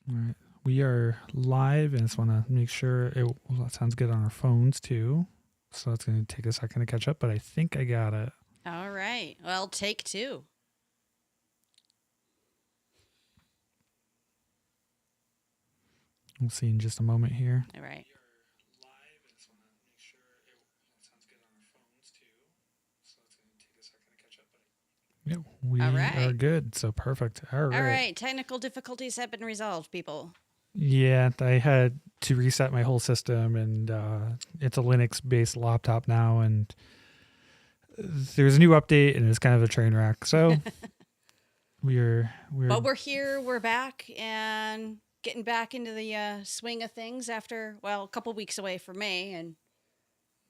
All right. We are live, and I just want to make sure it sounds good on our phones too. So it's going to take a second to catch up, but I think I got it. All right. Well, take two. We'll see in just a moment here. All right. Yeah, we All right. are good. So perfect. All right. All right. Technical difficulties have been resolved, people. Yeah, I had to reset my whole system, and it's a Linux-based laptop now, and there's a new update, and it's kind of a train wreck. So But we're here. We're back, and getting back into the swing of things after, well, a couple weeks away from May, and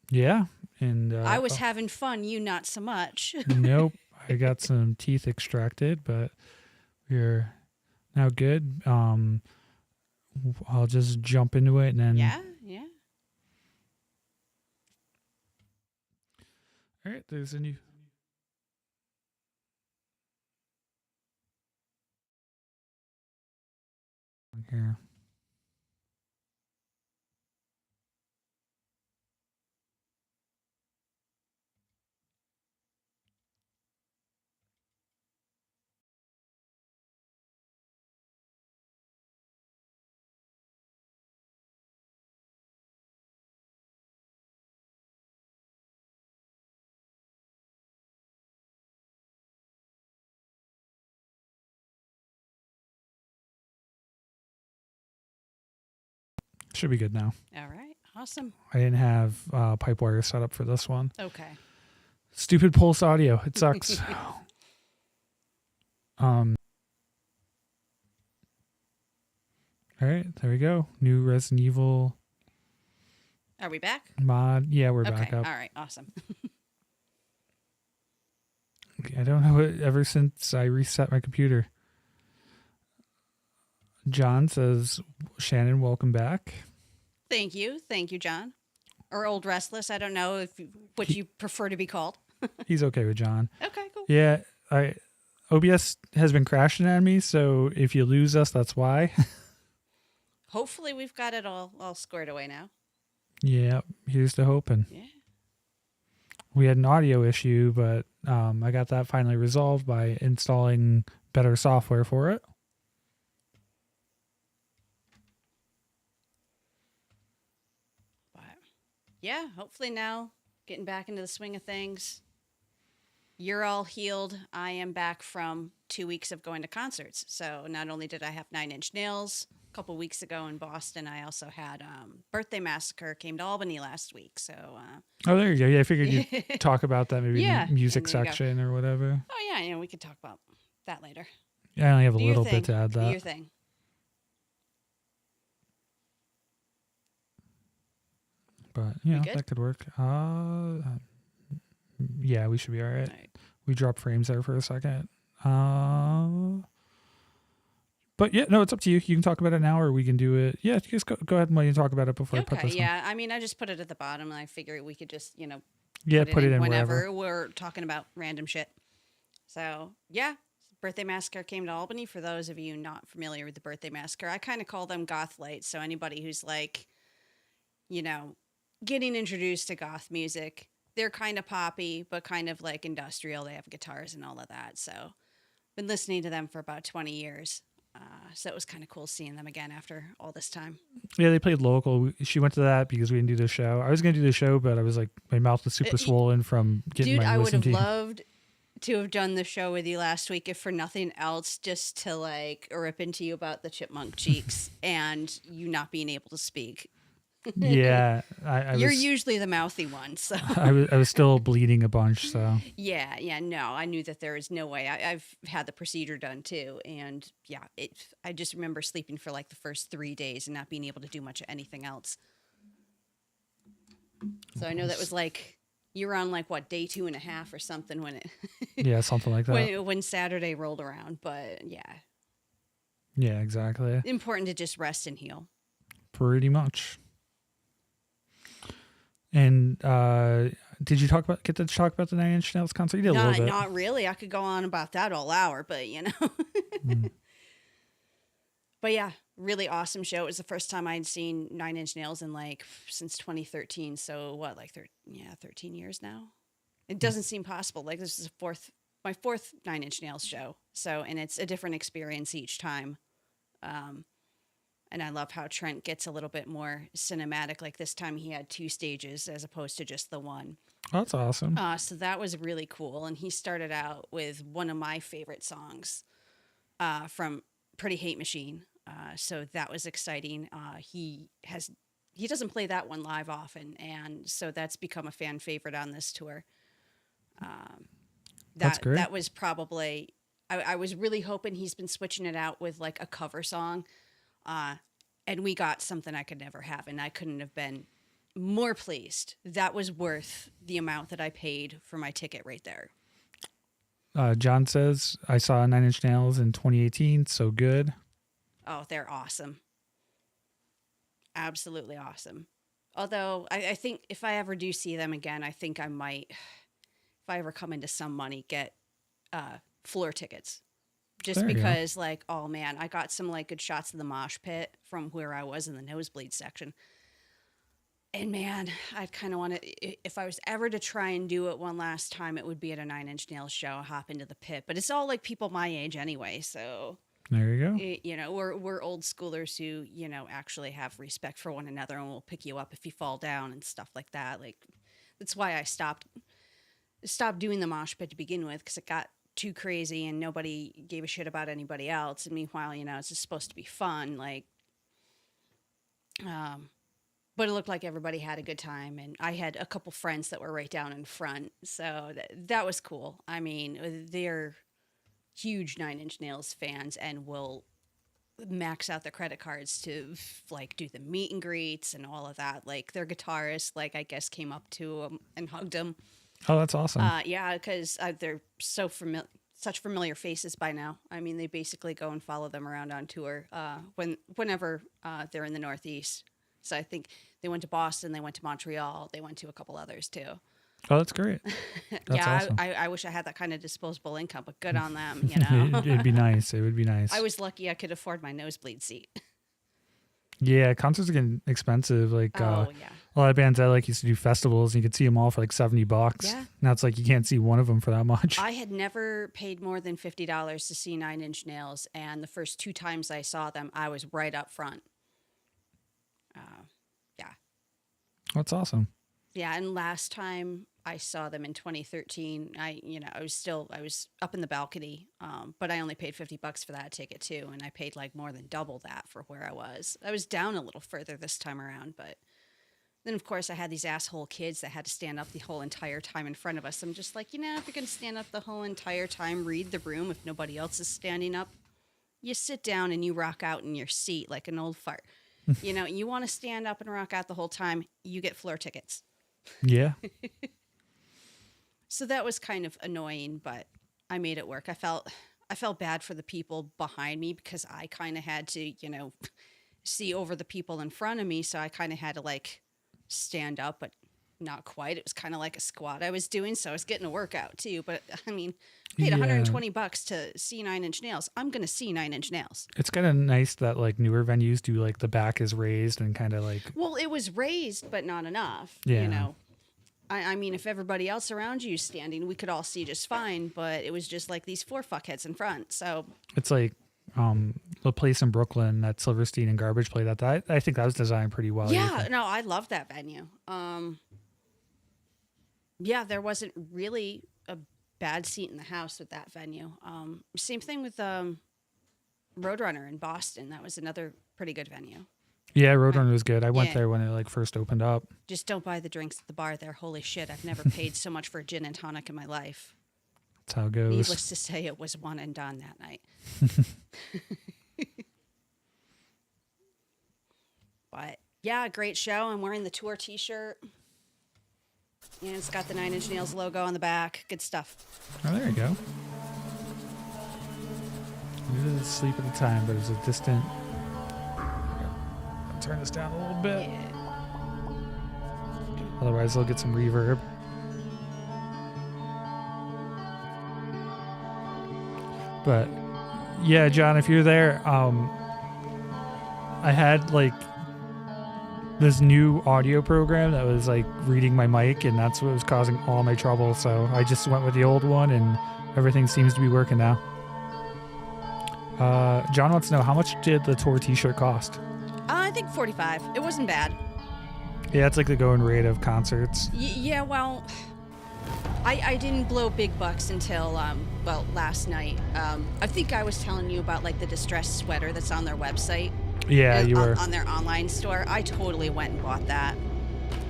yeah, and I was having fun. You not so much. Nope, I got some teeth extracted, but we're now good. I'll just jump into it, and then Yeah. All right, there's a new. Here. Should be good now. All right. Awesome. I didn't have pipe wire set up for this one. Okay. Stupid Pulse audio. It sucks. All right, there we go. New Resident Evil Are we back? mod. Yeah, we're Okay. back up. All right. Awesome. Okay, I don't know it ever since I reset my computer. John says, Shannon, welcome back. Thank you, John. Or Old Restless. I don't know what you prefer to be called. He's okay with John. Okay, cool. Yeah, OBS has been crashing on me, so if you lose us, that's why. Hopefully we've got it all squared away now. Yeah, here's to hoping. Yeah. We had an audio issue, but I got that finally resolved by installing better software for it. But yeah, hopefully now getting back into the swing of things. You're all healed. I am back from 2 weeks of going to concerts. So not only did I have 9 Inch Nails a couple weeks ago in Boston, I also had Birthday Massacre came to Albany last week. So Oh, there you go. Yeah, I figured you'd talk about that maybe Yeah, in the music and there you go. section or whatever. oh yeah, we could talk about that later. Yeah, I only have a Do your little thing. bit to add Do that. your thing. But We yeah, good? that could work. Yeah, we should be all right. All right. We dropped frames there for a second. But yeah, no, it's up to you. You can talk about it now, or we can do it. Yeah, just go ahead and let you talk about it before I put Okay, this yeah. I mean, I just put it at the bottom, and I figure we could just, Yeah, put it in whenever wherever. we're talking about random shit. So, yeah, Birthday Massacre came to Albany. For those of you not familiar with the Birthday Massacre, I kind of call them goth lights. So anybody who's like, getting introduced to goth music, they're kind of poppy, but kind of like industrial. They have guitars and all of that. So, been listening to them for about 20 years. So it was kind of cool seeing them again after all this time. Yeah, they played local. She went to that because we didn't do the show. I was going to do the show, but I was like, my mouth was super swollen from getting Dude, my I would have listen to. loved to have done the show with you last week, if for nothing else, just to like rip into you about the chipmunk cheeks and you not being able to speak. Yeah, You're was, usually the mouthy one, so I was still bleeding a bunch. So yeah, no, I knew that there was no way. I've had the procedure done too, and yeah, I just remember sleeping for like the first 3 days and not being able to do much of anything else. So I know that was like you were on like what day 2.5 or something when it yeah, something like that. when Saturday rolled around, but yeah, Yeah, exactly. important to just rest and heal. Pretty much. And did you get to talk about the 9 Inch Nails concert? You did a little bit. Not really. I could go on about that all hour, but But yeah, really awesome show. It was the first time I'd seen Nine Inch Nails in like since 2013. So what, like 13 years now? It doesn't seem possible. Like this is my fourth Nine Inch Nails show. So, and it's a different experience each time. And I love how Trent gets a little bit more cinematic. Like this time he had 2 stages as opposed to just the one. Oh, that's awesome. So that was really cool. And he started out with one of my favorite songs from Pretty Hate Machine. So that was exciting. He doesn't play that one live often, and so that's become a fan favorite on this tour. That's great. That was probably I was really hoping he's been switching it out with like a cover song, and we got something I could never have, and I couldn't have been more pleased. That was worth the amount that I paid for my ticket right there. John says, I saw Nine Inch Nails in 2018. So good. Oh, they're awesome. Absolutely awesome. Although I think if I ever do see them again, I think I might, if I ever come into some money, get floor tickets. Just because, like, oh man, I got some like good shots of the mosh pit from where I was in the nosebleed section. And man, I kind of want to, if I was ever to try and do it one last time, it would be at a Nine Inch Nails show, hop into the pit. But it's all like people my age anyway, so... There you go. You know, we're old schoolers who, you know, actually have respect for one another and will pick you up if you fall down and stuff like that. Like, that's why I stopped doing the mosh pit to begin with, because it got too crazy and nobody gave a shit about anybody else. And meanwhile, you know, it's just supposed to be fun. Like, but it looked like everybody had a good time, and I had a couple friends that were right down in front, so that was cool. I mean, they're huge Nine Inch Nails fans and will max out their credit cards to like do the meet and greets and all of that. Like their guitarist, like I guess came up to him and hugged him. Oh, that's awesome. Yeah, because they're such familiar faces by now. I mean, they basically go and follow them around on tour whenever they're in the Northeast. So I think they went to Boston, they went to Montreal, they went to a couple others too. Oh, that's great. That's awesome. I wish I had that kind of disposable income, but good on them, you know. It'd be nice. It would be nice. I was lucky I could afford my nosebleed seat. Yeah, concerts are getting expensive. Like, yeah. A lot of bands I like used to do festivals, and you could see them all for like $70. Yeah. Now it's like you can't see one of them for that much. I had never paid more than $50 to see Nine Inch Nails, and the first 2 times I saw them, I was right up front. Yeah. That's awesome. Yeah, and last time I saw them in 2013, I was up in the balcony, but I only paid $50 for that ticket too, and I paid like more than double that for where I was. I was down a little further this time around, but then of course I had these asshole kids that had to stand up the whole entire time in front of us. I'm just like, if you're going to stand up the whole entire time, read the room. If nobody else is standing up, you sit down and you rock out in your seat like an old fart. You want to stand up and rock out the whole time, you get floor tickets. Yeah. So that was kind of annoying, but I made it work. I felt bad for the people behind me because I kind of had to, see over the people in front of me. So I kind of had to like stand up, but not quite. It was kind of like a squat I was doing. So I was getting a workout too. But I mean, I paid $120 to see Nine Inch Nails. I'm going to see Nine Inch Nails. It's kind of nice that like newer venues do like the back is raised and kind of like. Well, it was raised, but not enough, Yeah. I mean, if everybody else around you is standing, we could all see just fine, but it was just like these 4 fuckheads in front. So it's like the place in Brooklyn that Silverstein and Garbage played at. I think that was designed pretty well. Yeah, no, I love that venue. Yeah, there wasn't really a bad seat in the house with that venue. Same thing with Roadrunner in Boston. That was another pretty good venue. Yeah, Roadrunner was good. I went there when it like first opened up. Just don't buy the drinks at the bar there. Holy shit, I've never paid so much for a gin and tonic in my life. That's how it goes. Needless to say, it was one and done that night. But yeah, great show. I'm wearing the tour t-shirt. And it's got the Nine Inch Nails logo on the back. Good stuff. Oh, there you go. It is asleep at the time, but it's a distant. Turn this down a little bit. Yeah. Otherwise, they'll get some reverb. But yeah, John, if you're there, I had like this new audio program that was like reading my mic, and that's what was causing all my trouble. So I just went with the old one, and everything seems to be working now. John wants to know, how much did the tour t-shirt cost? I think $45. It wasn't bad. Yeah, it's like the going rate of concerts. Yeah, well, I didn't blow big bucks until, last night. I think I was telling you about, like, the distressed sweater that's on their website. Yeah, you were. On their online store. I totally went and bought that.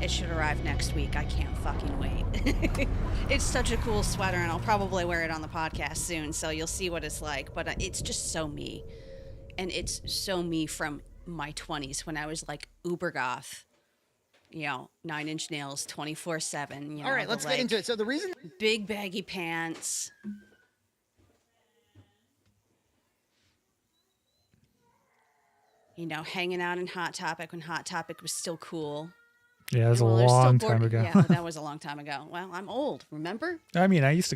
It should arrive next week. I can't fucking wait. It's such a cool sweater, and I'll probably wear it on the podcast soon, so you'll see what it's like. But it's just so me. And it's so me from my 20s when I was, like, uber goth. You know, 9 Inch Nails, 24/7. You know, all right, let's get into it. So the reason... Big baggy pants. You know, hanging out in Hot Topic when Hot Topic was still cool. Yeah, it was a Well, there's still long time ago. Yeah, that was a long time ago. Well, I'm old, remember? I mean, I used to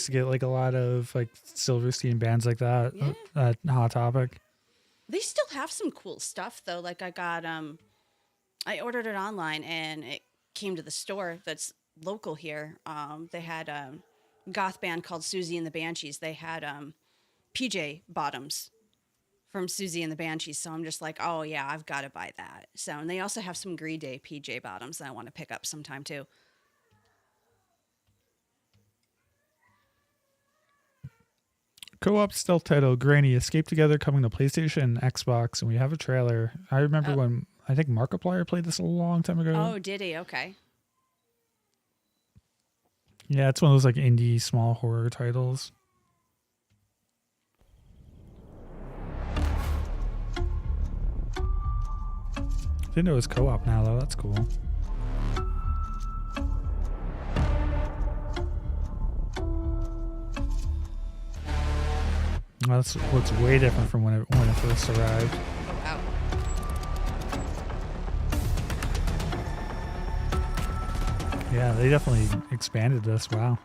get like a lot of like Silverstein bands like that Yeah. at Hot Topic. They still have some cool stuff though. Like I got I ordered it online and it came to the store that's local here. They had a goth band called Susie and the Banshees. They had PJ bottoms from Susie and the Banshees. So I'm just like, oh yeah, I've got to buy that. So, and they also have some Green Day PJ bottoms that I want to pick up sometime too. Co-op stealth title, Granny, Escape Together, coming to PlayStation and Xbox, and we have a trailer. I remember when, I think Markiplier played this a long time ago. Oh, did he? Okay. Yeah, it's one of those like indie small horror titles. Didn't know it was co-op now though. That's cool. Well, that's what's way different from when it first arrived. Oh, wow. Yeah, they definitely expanded this. Wow.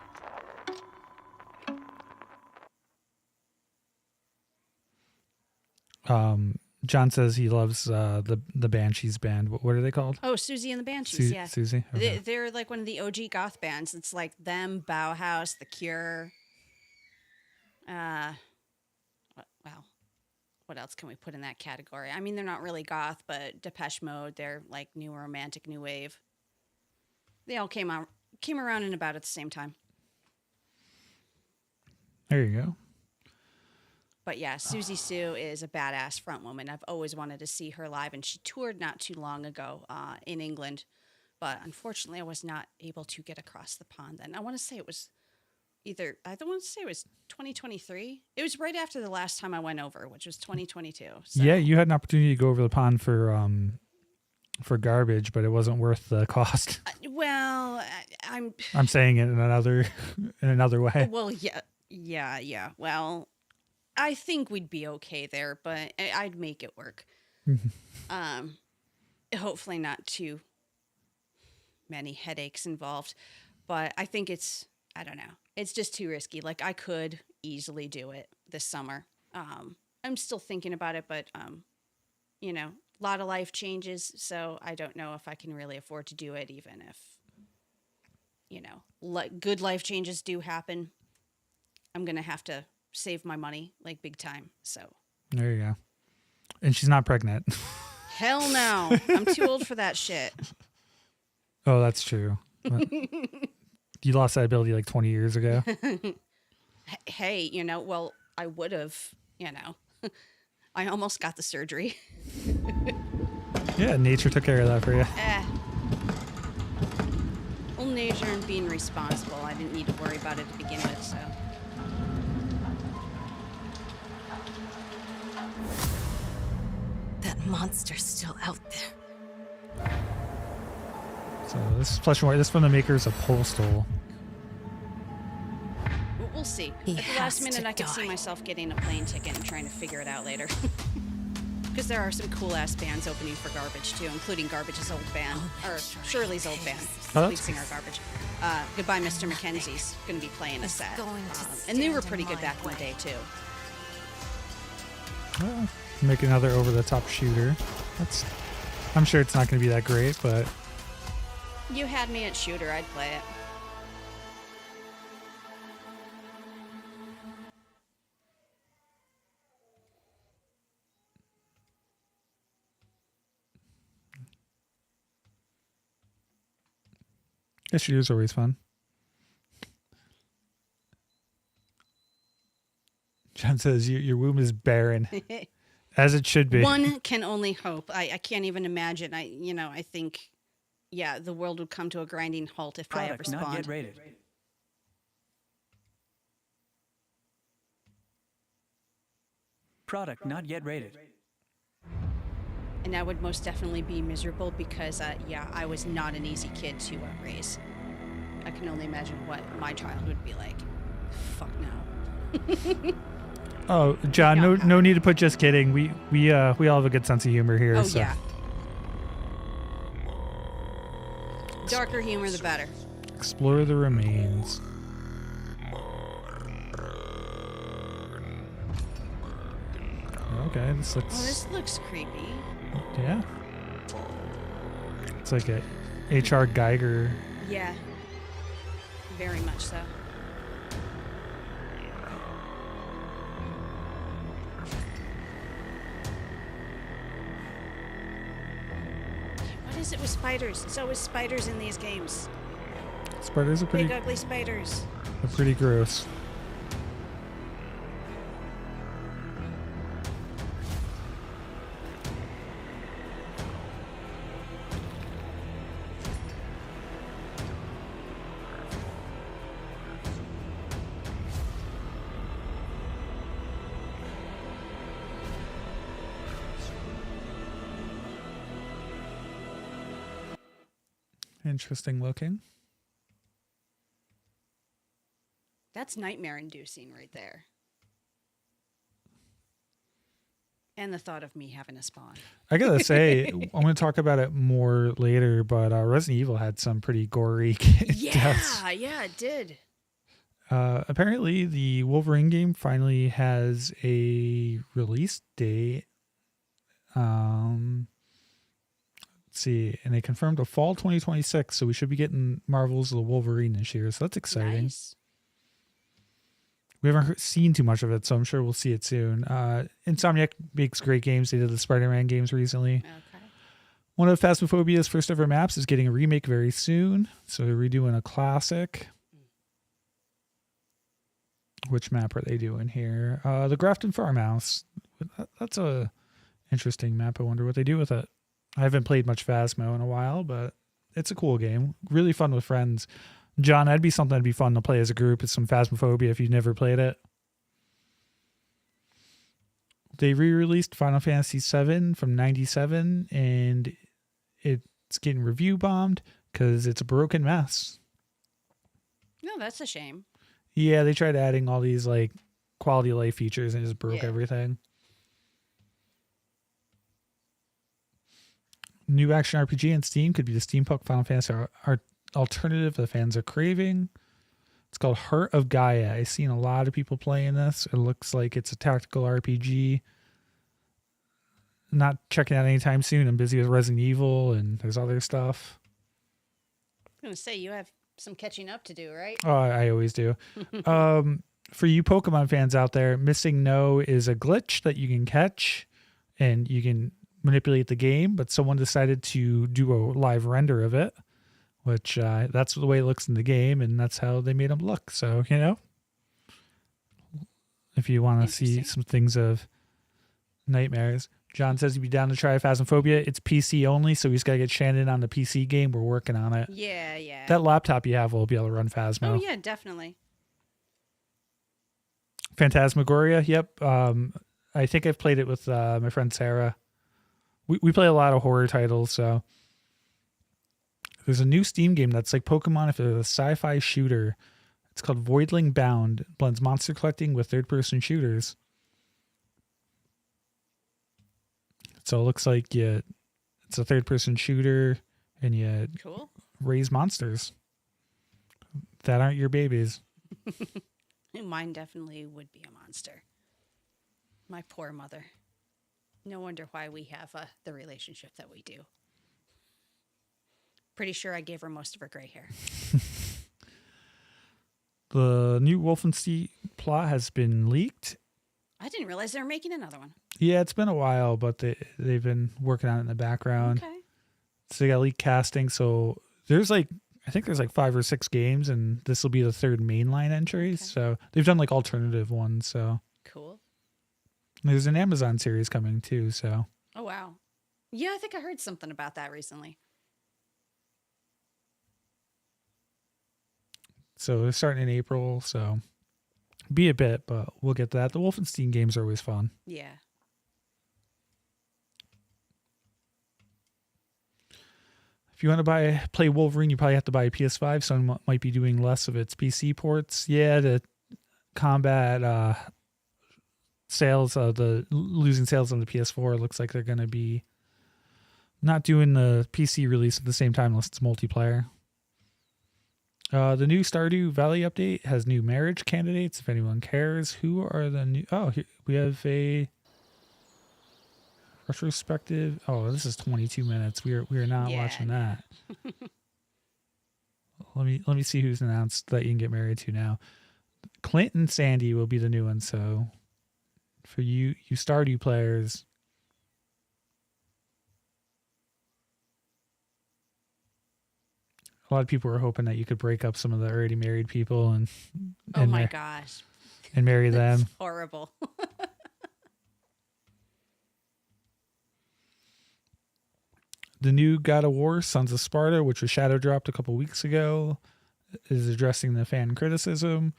John says he loves the Banshees band. What are they called? Oh, Susie and the Banshees, yeah. Susie? Okay. They're like one of the OG goth bands. It's like them, Bauhaus, The Cure. What else can we put in that category? I mean, they're not really goth, but Depeche Mode, they're like new romantic, new wave. They all came around in about at the same time. There you go. But yeah, Susie Sue is a badass front woman. I've always wanted to see her live, and she toured not too long ago in England. But unfortunately, I was not able to get across the pond then. I want to say it was I don't want to say it was 2023. It was right after the last time I went over, which was 2022. So. Yeah, you had an opportunity to go over the pond for garbage, but it wasn't worth the cost. Well, I'm saying it in another way. Well, yeah. Well, I think we'd be okay there, but I'd make it work. Hopefully not too many headaches involved, but I think I don't know. It's just too risky. Like I could easily do it this summer. I'm still thinking about it, but you know, a lot of life changes, so I don't know if I can really afford to do it, even if, you know, good life changes do happen. I'm going to have to save my money, like big time, so. There you go. And she's not pregnant. Hell no. I'm too old for that shit. Oh, that's true. You lost that ability like 20 years ago. Hey, you know, well, I would have, you know. I almost got the surgery. Yeah, nature took care of that for you. Well, nature and being responsible. I didn't need to worry about it to begin with, so. That monster's still out there. So this is plush and white. This is from the makers of Postal. We'll see. At the last minute, I could see myself getting a plane ticket and trying to figure it out later. Because there are some cool-ass bands opening for Garbage, too, including Garbage's old band, or Shirley's old band, lead singer Garbage. Goodbye, Mr. Mackenzie's going to be playing a set. And they were pretty good back in the day, too. Make another over-the-top shooter. I'm sure it's not going to be that great, but You had me at shooter, I'd play it. the shooter's always fun. John says your womb is barren, as it should be. One can only hope. I can't even imagine. I think, yeah, the world would come to a grinding halt if I ever Product not spawned. yet rated. Product not yet rated. And I would most definitely be miserable because, I was not an easy kid to raise. I can only imagine what my childhood would be like. Fuck no. Oh, John, no need to put just kidding. We all have a good sense of humor here. Oh, so. yeah. Darker humor, the better. Explore the remains. Okay, this looks. Oh, this looks creepy. Yeah. It's like a H.R. Geiger. Yeah. Very much so. What is it with spiders? It's always spiders in these games. Spiders are Big ugly spiders. pretty gross. Interesting looking. That's nightmare inducing right there. And the thought of me having a spawn. I gotta say, I'm gonna talk about it more later, but Resident Evil had some pretty gory deaths. Yeah, it did. Apparently, the Wolverine game finally has a release date. Let's see, and they confirmed a fall 2026, so we should be getting Marvel's The Wolverine this year, so that's exciting. Nice. We haven't seen too much of it, so I'm sure we'll see it soon. Insomniac makes great games. They did the Spider-Man games recently. Okay. One of Phasmophobia's first ever maps is getting a remake very soon, so they're redoing a classic. Which map are they doing here? The Grafton Farmhouse. That's a interesting map. I wonder what they do with it. I haven't played much Phasmo in a while, but it's a cool game. Really fun with friends. John, that'd be something that'd be fun to play as a group. It's some Phasmophobia if you've never played it. They re-released Final Fantasy VII from '97, and it's getting review bombed because it's a broken mess. No, that's a shame. Yeah, they tried adding all these like quality of life features and just broke everything. New action RPG on Steam could be the steampunk Final Fantasy alternative the fans are craving. It's called Heart of Gaia. I've seen a lot of people playing this. It looks like it's a tactical RPG. Not checking out anytime soon. I'm busy with Resident Evil and there's other stuff. I was going to say, you have some catching up to do, right? Oh, I always do. For you Pokemon fans out there, Missing No is a glitch that you can catch and you can manipulate the game, but someone decided to do a live render of it, which that's the way it looks in the game, and that's how they made them look. So, if you want to see some things of nightmares. John says he'd be down to try Phasmophobia. It's PC only, so he's got to get Shannon on the PC game. We're working on it. Yeah. That laptop you have will be able to run Phasmo. Oh, yeah, definitely. Phantasmagoria, yep. I think I've played it with my friend Sarah. We play a lot of horror titles, so there's a new Steam game that's like Pokemon if it's a sci-fi shooter. It's called Voidling Bound. It blends monster collecting with third-person shooters. So it looks like it's a third-person shooter, and you raise monsters that aren't your babies. Mine definitely would be a monster. My poor mother. No wonder why we have the relationship that we do. Pretty sure I gave her most of her gray hair. The new Wolfenstein plot has been leaked. I didn't realize they were making another one. Yeah, it's been a while, but they've been working on it in the background. Okay. So they got leaked casting. So there's I think there's 5 or 6 games, and this will be the 3rd mainline entry. Okay. So they've done alternative ones. So Cool. there's an Amazon series coming too. So Oh, wow. Yeah, I think I heard something about that recently. they're starting in April. So be a bit, but we'll get to that. The Wolfenstein games are always fun. Yeah. If you want to play Wolverine, you probably have to buy a PS5. Some might be doing less of its PC ports. Yeah, the combat sales, the losing sales on the PS4 looks like they're going to be not doing the PC release at the same time unless it's multiplayer. The new Stardew Valley update has new marriage candidates. If anyone cares, who are the new? Oh, here we have a retrospective. Oh, this is 22 minutes. We are not watching that. Let me see who's announced that you can get married to now. Clint and Sandy will be the new one. So for you Stardew players, a lot of people were hoping that you could break up some of the already married people and Oh my gosh. and marry them. That's horrible. The new God of War, Sons of Sparta, which was shadow dropped a couple weeks ago, is addressing the fan criticism.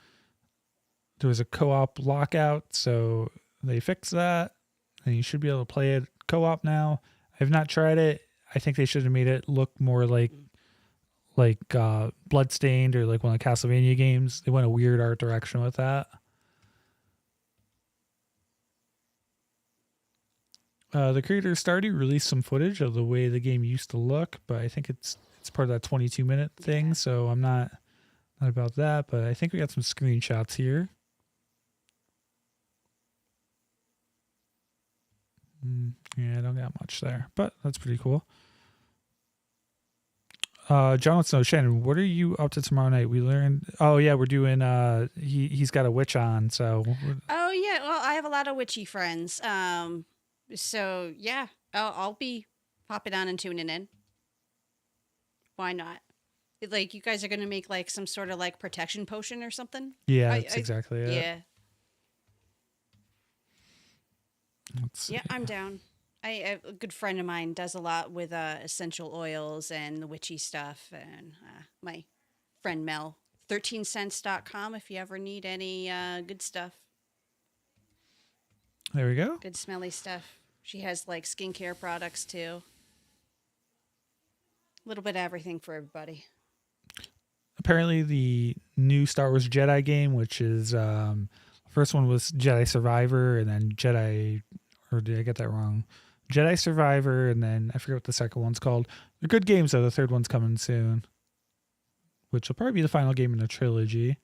There was a co-op lockout, so they fixed that, and you should be able to play it co-op now. I've not tried it. I think they should have made it look more like Bloodstained or like one of the Castlevania games. They went a weird art direction with that. The creator of Stardew released some footage of the way the game used to look, but I think it's part of that 22-minute thing, Yeah. so I'm not about that, but I think we got some screenshots here. Yeah, I don't got much there, but that's pretty cool. John wants to know, Shannon, what are you up to tomorrow night? We learned, we're doing, he's got a witch on, so. Oh, yeah. Well, I have a lot of witchy friends. So, yeah, I'll be popping on and tuning in. Why not? Like, you guys are going to make, like, some sort of, like, protection potion or something? Yeah, that's exactly it. Yeah. Let's see. Yeah, I'm down. A good friend of mine does a lot with essential oils and the witchy stuff. And my friend Mel, 13cents.com if you ever need any good stuff. There we go. Good smelly stuff. She has like skincare products too. A little bit of everything for everybody. Apparently the new Star Wars Jedi game, which is first one was Jedi Survivor, and then Jedi, or did I get that wrong? Jedi Survivor, and then I forget what the second one's called. They're good games though. The third one's coming soon, which will probably be the final game in the trilogy.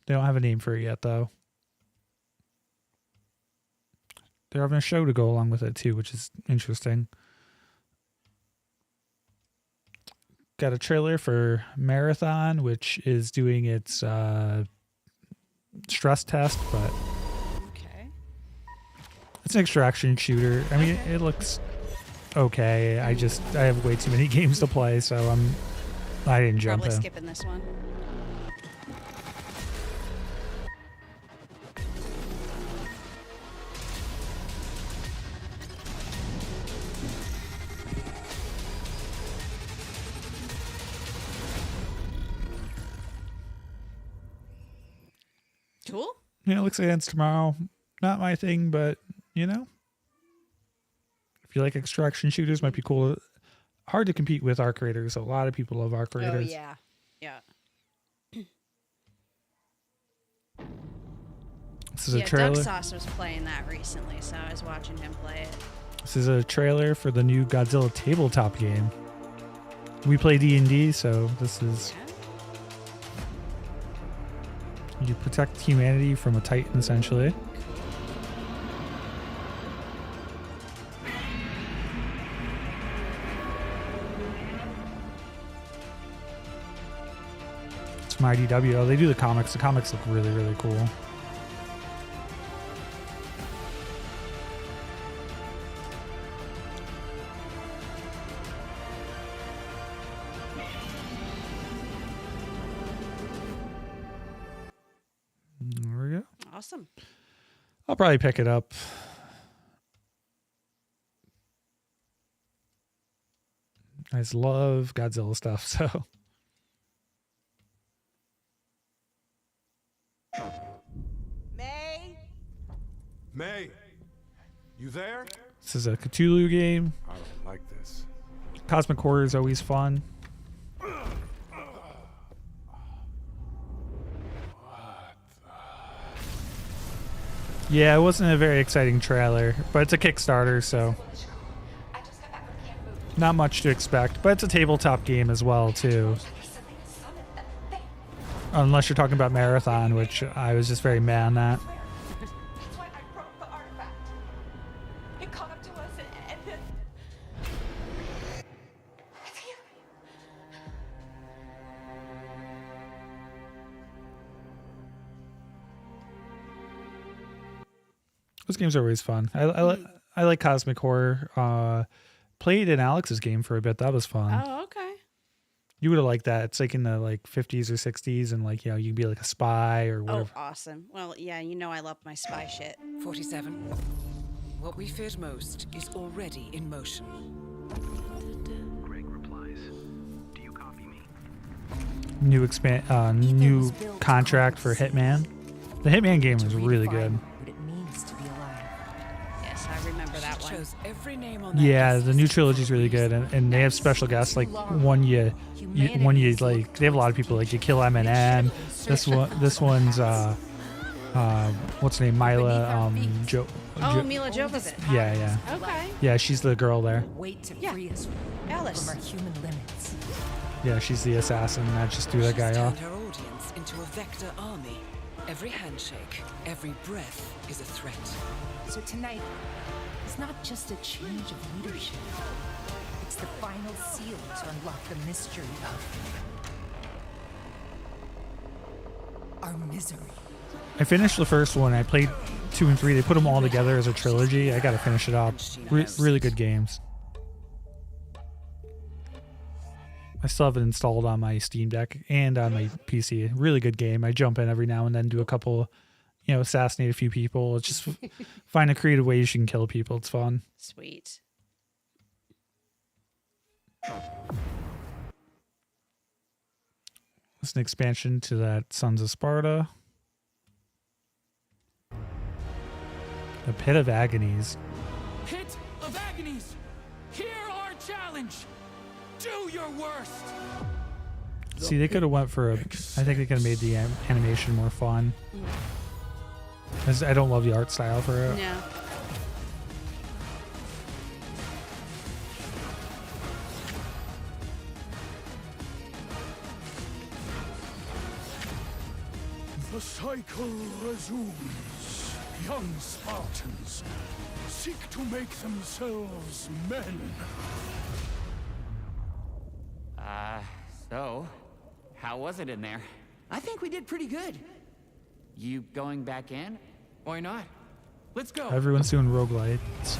They don't have a name for it yet though. They're having a show to go along with it too, which is interesting. Got a trailer for Marathon, which is doing its stress test, but Okay. it's an extraction shooter. I mean, it looks okay. I have way too many games to play, so I didn't jump Probably in. skipping this one. Cool. Yeah, it looks like it's tomorrow. Not my thing, but if you like extraction shooters, might be cool. Hard to compete with Arc Raiders. A lot of people love Arc Raiders. Oh yeah, yeah. This is a Yeah, trailer. Duck Sauce was playing that recently, so I was watching him play it. This is a trailer for the new Godzilla tabletop game. We play D&D, so this is Yeah. you protect humanity from a Titan, essentially. some IDW. Oh, they do the comics. The comics look really, really cool. There we go. Awesome. I'll probably pick it up. I just love Godzilla stuff, so. May, you there? This is a Cthulhu game. I don't like this. Cosmic Horror is always fun. Yeah, it wasn't a very exciting trailer, but it's a Kickstarter, so not much to expect. But it's a tabletop game as well, too. Unless you're talking about Marathon, which I was just very mad on that. That's why I broke the artifact. It caught up to us and then... It's here. Those games are always fun. I like Cosmic Horror. Played in Alex's game for a bit. That was fun. Oh, okay. You would have liked that. It's like in the like 50s or 60s, and like, you know, you'd be like a spy or whatever. Oh, awesome. Well, yeah, you know I love my spy shit. 47. What we feared most is already in motion. Greg replies, "Do you copy me?" New contract for Hitman. The Hitman game was really good. What it means to be alive. Yes, I remember that one. Chose every name on that Yeah, list. the new trilogy is really good, and they have special guests like one you like. They have a lot of people like you kill Eminem. This one's what's her name, Mila Mila Jovovich. yeah. Okay. Yeah, she's the girl there. Wait to Yeah. free us Alice. from our human limits. Yeah, she's the assassin that just threw that She's guy turned off. her audience into a vector army. Every handshake, every breath is a threat. So tonight, it's not just a change of leadership. It's the final seal to unlock the mystery of our misery. I finished the first one. I played 2 and 3. They put them all together as a trilogy. I got to finish it up. Really good games. I still have it installed on my Steam Deck and on my PC. Really good game. I jump in every now and then, do a couple, assassinate a few people. It's just find a creative ways you can kill people. It's fun. Sweet. It's an expansion to that Sons of Sparta. The Pit of Agonies. Pit of Agonies! Hear our challenge! Do your worst! See, they could have went for I think they could have made the animation more fun. 'Cause I don't love the art style for it. No. The cycle resumes. Young Spartans seek to make themselves men. So, how was it in there? I think we did pretty good. You going back in? Why not? Let's go. Everyone's doing roguelite, so.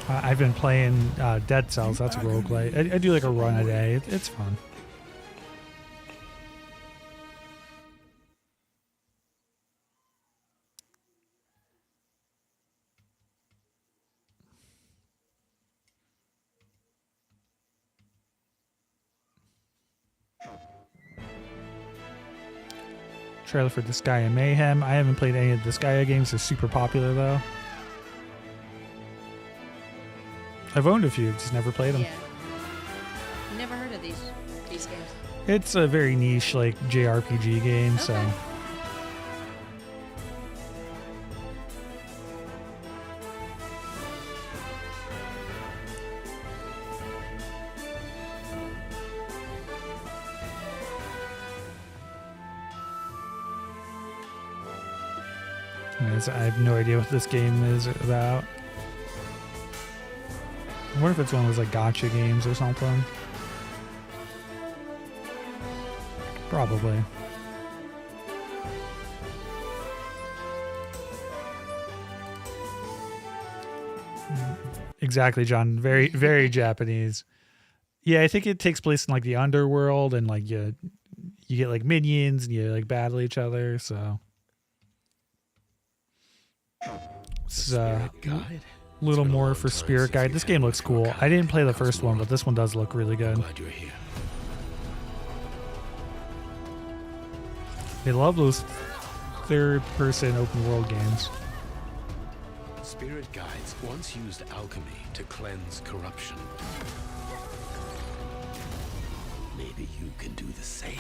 I've been playing Dead Cells. That's a roguelite. I do like a run a day. It's fun. Trailer for Disgaea Mayhem. I haven't played any of the Disgaea games. They're super popular though. I've owned a few, just never played them. Yeah. Never heard of these games. It's a very niche like JRPG game, so. Okay. I have no idea what this game is about. I wonder if it's one of those like gotcha games or something. Probably. Exactly, John. Very, very Japanese. Yeah, I think it takes place in like the underworld, and like you get like minions and you like battle each other. So it's a little more for Spirit Guide. This game looks cool. I didn't play the first one, but this one does look really good. Glad you're here. They love those third-person open-world games. Spirit Guides once used alchemy to cleanse corruption. Maybe you can do the same.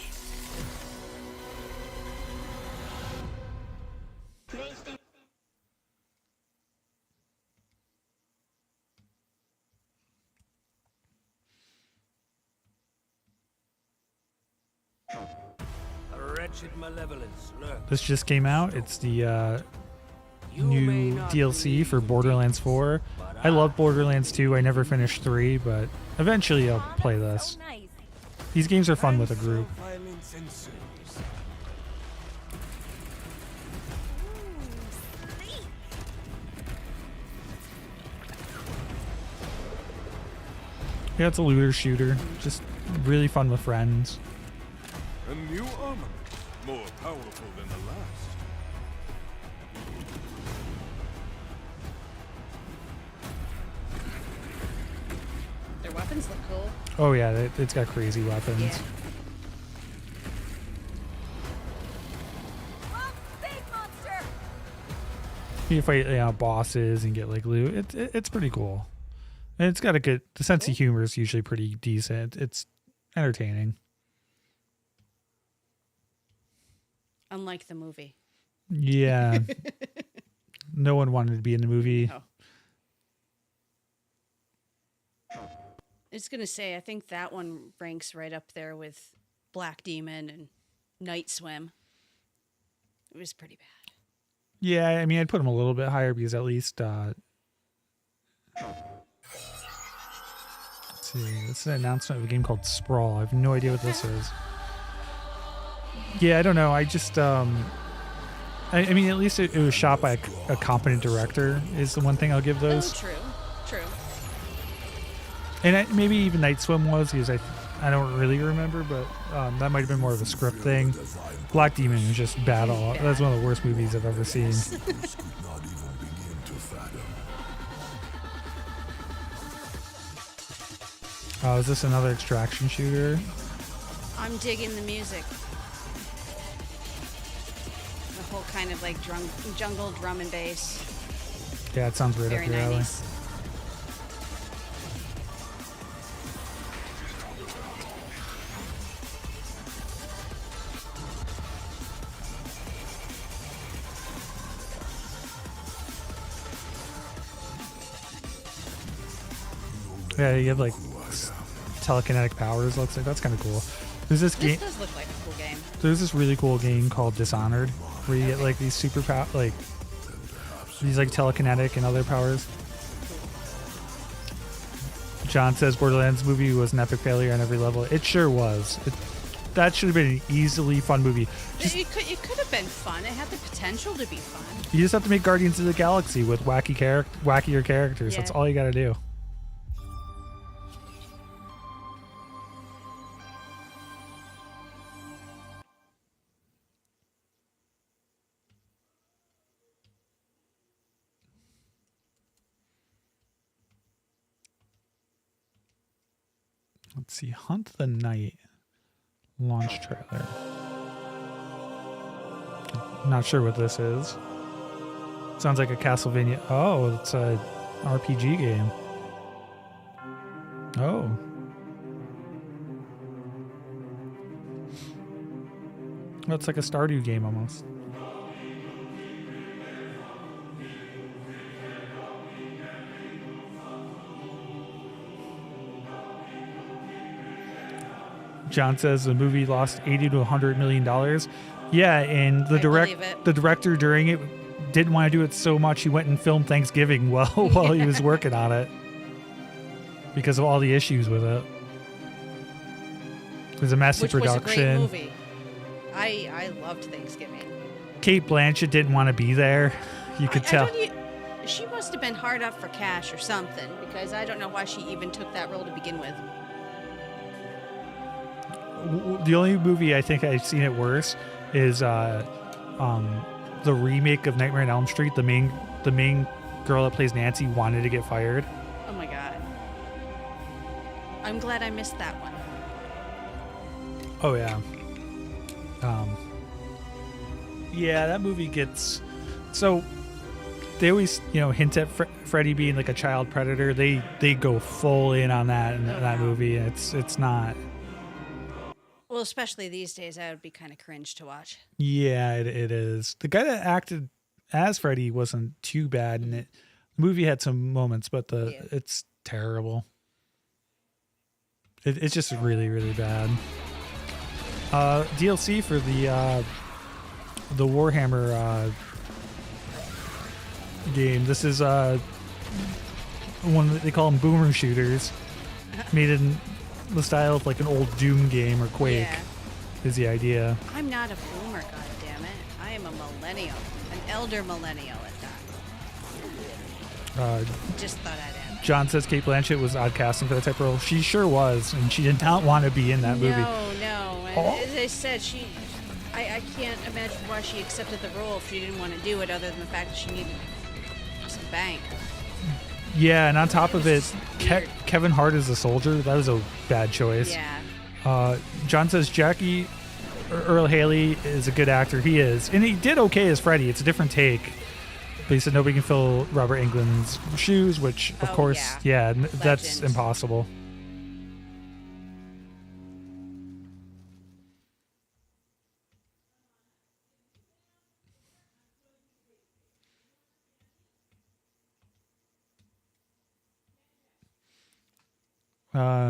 This just came out. It's the new DLC for Borderlands 4. I love Borderlands 2. I never finished 3, but eventually I'll play this. These games are fun with a group. Yeah, it's a looter shooter. Just really fun with friends. A new armor, more powerful than the last. Their weapons look cool. Oh yeah, it's got crazy weapons. Yeah. You fight bosses and get like loot. It's pretty cool. And it's got the sense of humor is usually pretty decent. It's entertaining. Unlike the movie. Yeah. No one wanted to be in the movie. No. I was going to say, I think that one ranks right up there with Black Demon and Night Swim. It was pretty bad. Yeah, I mean, I'd put them a little bit higher because at least... let's see. It's an announcement of a game called Sprawl. I have no idea what this is. Yeah, I don't know. I just... I mean, at least it was shot by a competent director is the one thing I'll give those. Oh, true. And maybe even Night Swim was, because I don't really remember, but that might have been more of a script thing. Black Demon is just battle. That's one of the worst movies I've ever seen. Oh, is this another extraction shooter? I'm digging the music. The whole kind of like jungle drum and bass. Yeah, it sounds right up your alley. Yeah, you have like telekinetic powers. Looks like that's kind of cool. There's this game. This does look like a cool game. There's this really cool game called Dishonored, where you get like these super like these like telekinetic and other powers. John says Borderlands movie was an epic failure on every level. It sure was. That should have been an easily fun movie. It could have been fun. It had the potential to be fun. You just have to make Guardians of the Galaxy with wackier characters. Yeah. That's all you got to do. Let's see. Hunt the Night launch trailer. Not sure what this is. Sounds like a Castlevania. Oh, it's a RPG game. Oh. It's like a Stardew game almost. John says the movie lost $80 to $100 million. Yeah, and the director during it didn't want to do it so much he went and filmed Thanksgiving while he was working on it because of all the issues with it. It was a messy production. Was a great movie. I loved Thanksgiving. Kate Blanchett didn't want to be there. You could tell. She must have been hard up for cash or something, because I don't know why she even took that role to begin with. The only movie I think I've seen it worse is the remake of Nightmare on Elm Street. The main girl that plays Nancy wanted to get fired. Oh my god. I'm glad I missed that one. Oh yeah. Yeah, that movie gets so. They always, hint at Freddy being like a child predator. They go full in on that in that movie. It's not. Well, especially these days, that would be kind of cringe to watch. Yeah, it is. The guy that acted as Freddy wasn't too bad in it. The movie had some moments, but it's terrible. It's just really, really bad. DLC for the Warhammer game. This is one that they call them boomer shooters, made in the style of like an old Doom game or Quake. Yeah. Is the idea. I'm not a boomer, goddammit. I am a millennial, an elder millennial at that. Just thought I'd add. John says Kate Blanchett was odd casting for that type of role. She sure was, and she did not want to be in that movie. No. And as I said, I can't imagine why she accepted the role if she didn't want to do it, other than the fact that she needed some bank. Yeah, and on top of it, Kevin Hart is a soldier. That was a bad choice. Yeah. John says Jackie Earl Haley is a good actor. He is. And he did okay as Freddy. It's a different take. But he said nobody can fill Robert Englund's shoes, which, of course, that's impossible.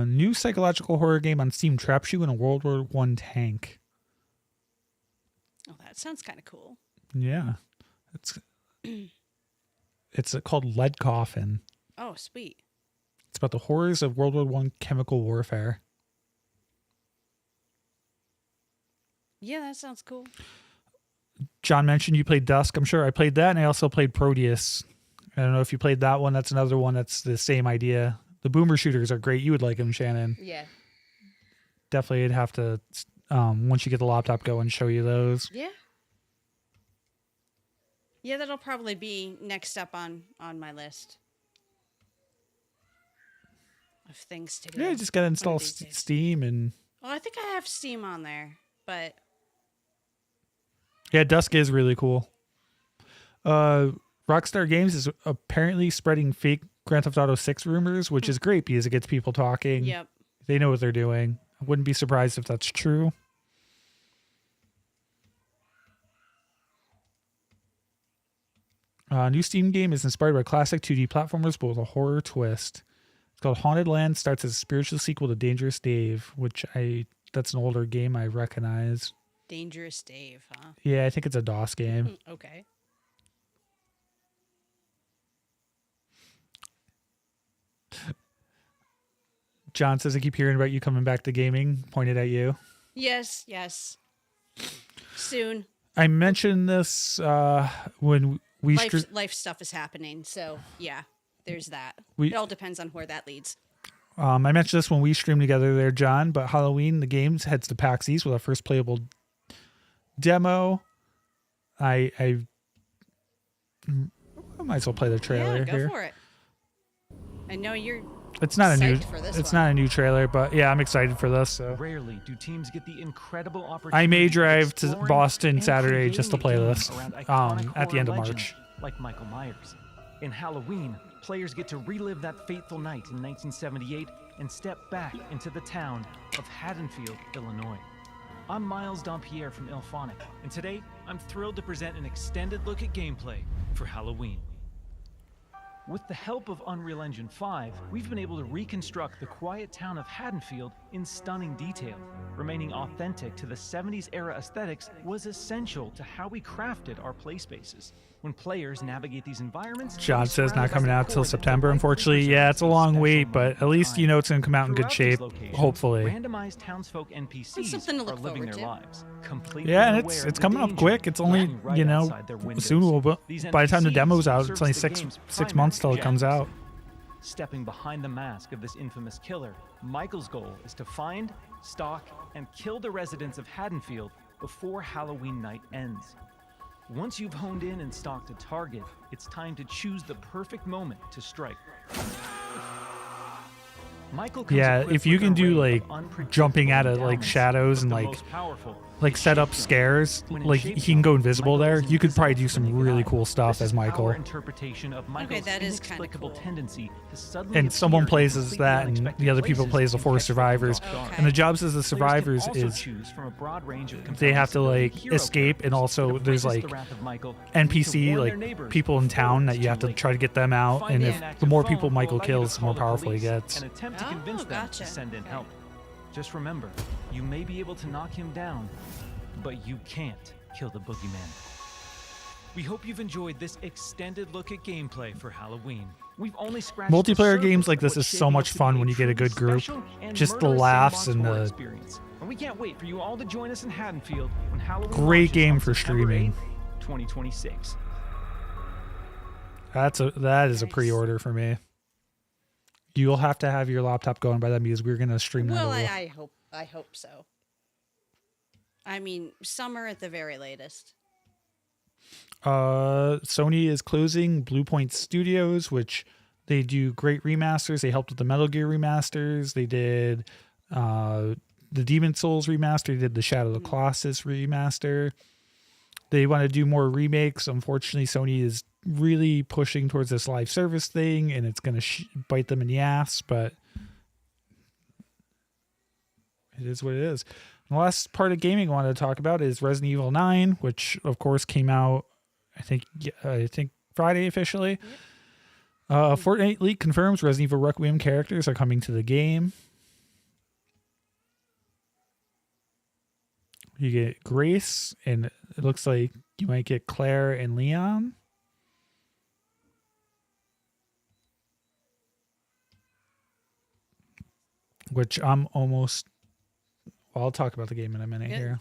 New psychological horror game on Steam traps you in a World War I tank. Oh, that sounds kind of cool. Yeah. It's called Lead Coffin. Oh, sweet. It's about the horrors of World War I chemical warfare. Yeah, that sounds cool. John mentioned you played Dusk. I'm sure I played that, and I also played Proteus. I don't know if you played that one. That's another one that's the same idea. The boomer shooters are great. You would like them, Shannon. Yeah. Definitely, I'd have to, once you get the laptop going, show you those. Yeah. Yeah, that'll probably be next up on my list of things to do. Yeah, you just got to install Steam and... Well, I think I have Steam on there, but... Yeah, Dusk is really cool. Rockstar Games is apparently spreading fake Grand Theft Auto 6 rumors, which is great because it gets people talking. Yep. They know what they're doing. I wouldn't be surprised if that's true. New Steam game is inspired by classic 2D platformers, but with a horror twist. It's called Haunted Land. Starts as a spiritual sequel to Dangerous Dave, that's an older game I recognize. Dangerous Dave, huh? Yeah, I think it's a DOS game. Okay. John says, I keep hearing about you coming back to gaming. Pointed at you. Yes. Soon. I mentioned this when we... Life stuff is happening, so yeah, there's that. It all depends on where that leads. I mentioned this when we streamed together there, John, but Halloween, the games, heads to PAX East with our first playable demo. I might as well play the trailer Yeah, go here. for it. I know you're... It's not a new trailer, but yeah, I'm excited for this. So. Rarely do teams get the incredible opportunity. I may drive to Boston Saturday just to play this at the end of March. Like Michael Myers. In Halloween, players get to relive that fateful night in 1978 and step back into the town of Haddonfield, Illinois. I'm Miles Dompierre from Ilphonic, and today I'm thrilled to present an extended look at gameplay for Halloween. With the help of Unreal Engine 5, we've been able to reconstruct the quiet town of Haddonfield in stunning detail. Remaining authentic to the 70s era aesthetics was essential to how we crafted our play spaces. When players navigate these environments, John says not coming out till September, unfortunately. Yeah, it's a long wait, but at least you know it's going to come out in good shape, hopefully. Randomized townsfolk NPCs something to look are living forward their to. lives, completely Yeah, and unaware it's of the coming up danger quick. It's only, lurking right you know, outside their windows. soon we'll, These by the time the NPCs demo's out, serves it's only the six game's months till it comes out. Stepping behind the mask of this infamous killer, Michael's goal is to find, stalk, and kill the residents of Haddonfield before Halloween night ends. Once you've honed in and stalked a target, it's time to choose the perfect moment to strike. Michael comes Yeah, equipped if you with can an do array like of unpredictable jumping out of like endowments, shadows but and the like most powerful, set up scares, like he can go invisible there. You could probably do some really cool stuff as Michael. our interpretation of Michael's that is kinda inexplicable cool. tendency to suddenly And someone appear in plays as completely that, and unexpected the other people places plays the and four catch them off survivors. guard. And the jobs as the Players can survivors also is choose from a broad range of they have to compelling like hero escape, and characters also that there's witness like the wrath of Michael and to NPC warn their like neighbors people in before town that it's you have too to late. try to get them out, and Finding if an the active more phone people will Michael allow you to kills, the more call the powerful he police gets. and attempt to convince them gotcha. to send in help. Just remember, you may be able to knock him down, but you can't kill the boogeyman. We hope you've enjoyed this extended look at gameplay for Halloween. We've only scratched the Multiplayer surface games like of this what's is so shaping much up to fun be when you get a truly good group. special and Just the murderous laughs sandbox and horror the experience. And we can't wait for you all to join us in Haddonfield when Halloween great launches game on for September streaming. 8th, 2026. That is a pre-order for me. You'll have to have your laptop going by then because we're gonna stream that. Well, a little. I hope so. I mean, summer at the very latest. Sony is closing Blue Point Studios, which they do great remasters. They helped with the Metal Gear remasters. They did the Demon Souls remaster. They did the Shadow of the Colossus remaster. They want to do more remakes. Unfortunately, Sony is really pushing towards this live service thing, and it's going to bite them in the ass, but it is what it is. And the last part of gaming I wanted to talk about is Resident Evil 9, which of course came out, I think Friday officially. Fortnite leak confirms Resident Evil Requiem characters are coming to the game. You get Grace, and it looks like you might get Claire and Leon. Which I'm almost... Well, I'll talk about the game in a minute here.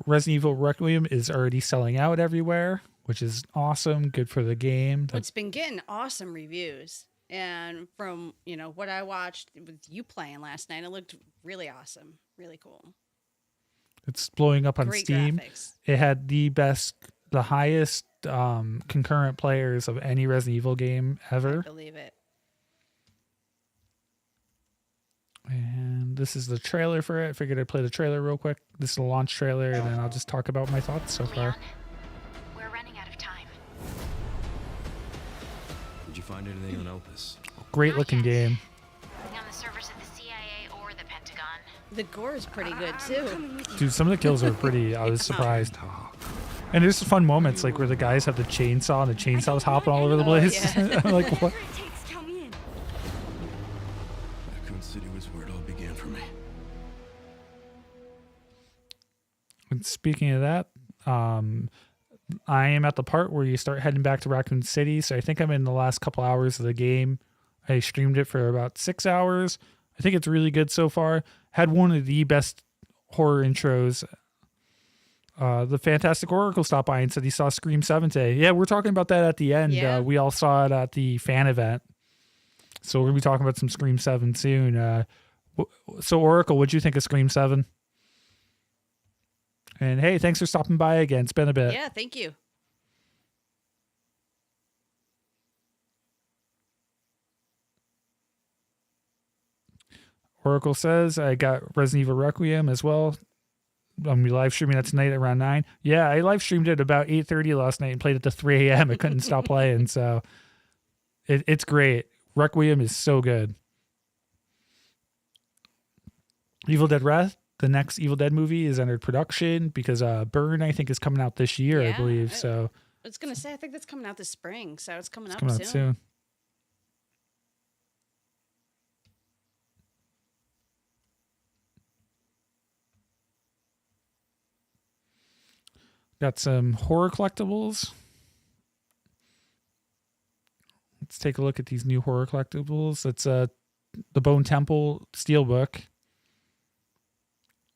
Resident Evil Requiem is already selling out everywhere, which is awesome. Good for the game. It's been getting awesome reviews. And from, what I watched with you playing last night, it looked really awesome. Really cool. It's blowing up on Great Steam. graphics. It had the highest concurrent players of any Resident Evil game ever. I believe it. And this is the trailer for it. I figured I'd play the trailer real quick. This is the launch trailer, and then I'll just talk about my thoughts so far. We're running out of time. Did you find anything on Opus? Great looking game. Nothing on the servers of the CIA or the Pentagon. The gore is pretty good too. Dude, some of the kills are pretty. I was surprised. And there's fun moments like where the guys have the chainsaw and the chainsaw's hopping all over the place. Yeah. I'm like, what? Raccoon City was where it all began for me. And speaking of that, I am at the part where you start heading back to Raccoon City. So I think I'm in the last couple hours of the game. I streamed it for about 6 hours. I think it's really good so far. Had one of the best horror intros. The Fantastic Oracle stopped by and said he saw Scream 7 today. Yeah, we're talking about that at the end. Yeah. We all saw it at the fan event. So we're going to be talking about some Scream 7 soon. So Oracle, what'd you think of Scream 7? And hey, thanks for stopping by again. It's been a bit. Yeah, thank you. Oracle says, I got Resident Evil Requiem as well. I'm going to be live streaming that tonight around 9. Yeah, I live streamed it about 8:30 last night and played it to 3 a.m. I couldn't stop playing. So it's great. Requiem is so good. Evil Dead Wrath, the next Evil Dead movie, is entered production because Burn, I think, is coming out this year, I Yeah. believe. So I was gonna say I think that's coming out this spring, so it's coming Coming out soon. Got some horror collectibles. Let's take a look at these new horror collectibles. It's the Bone Temple Steelbook.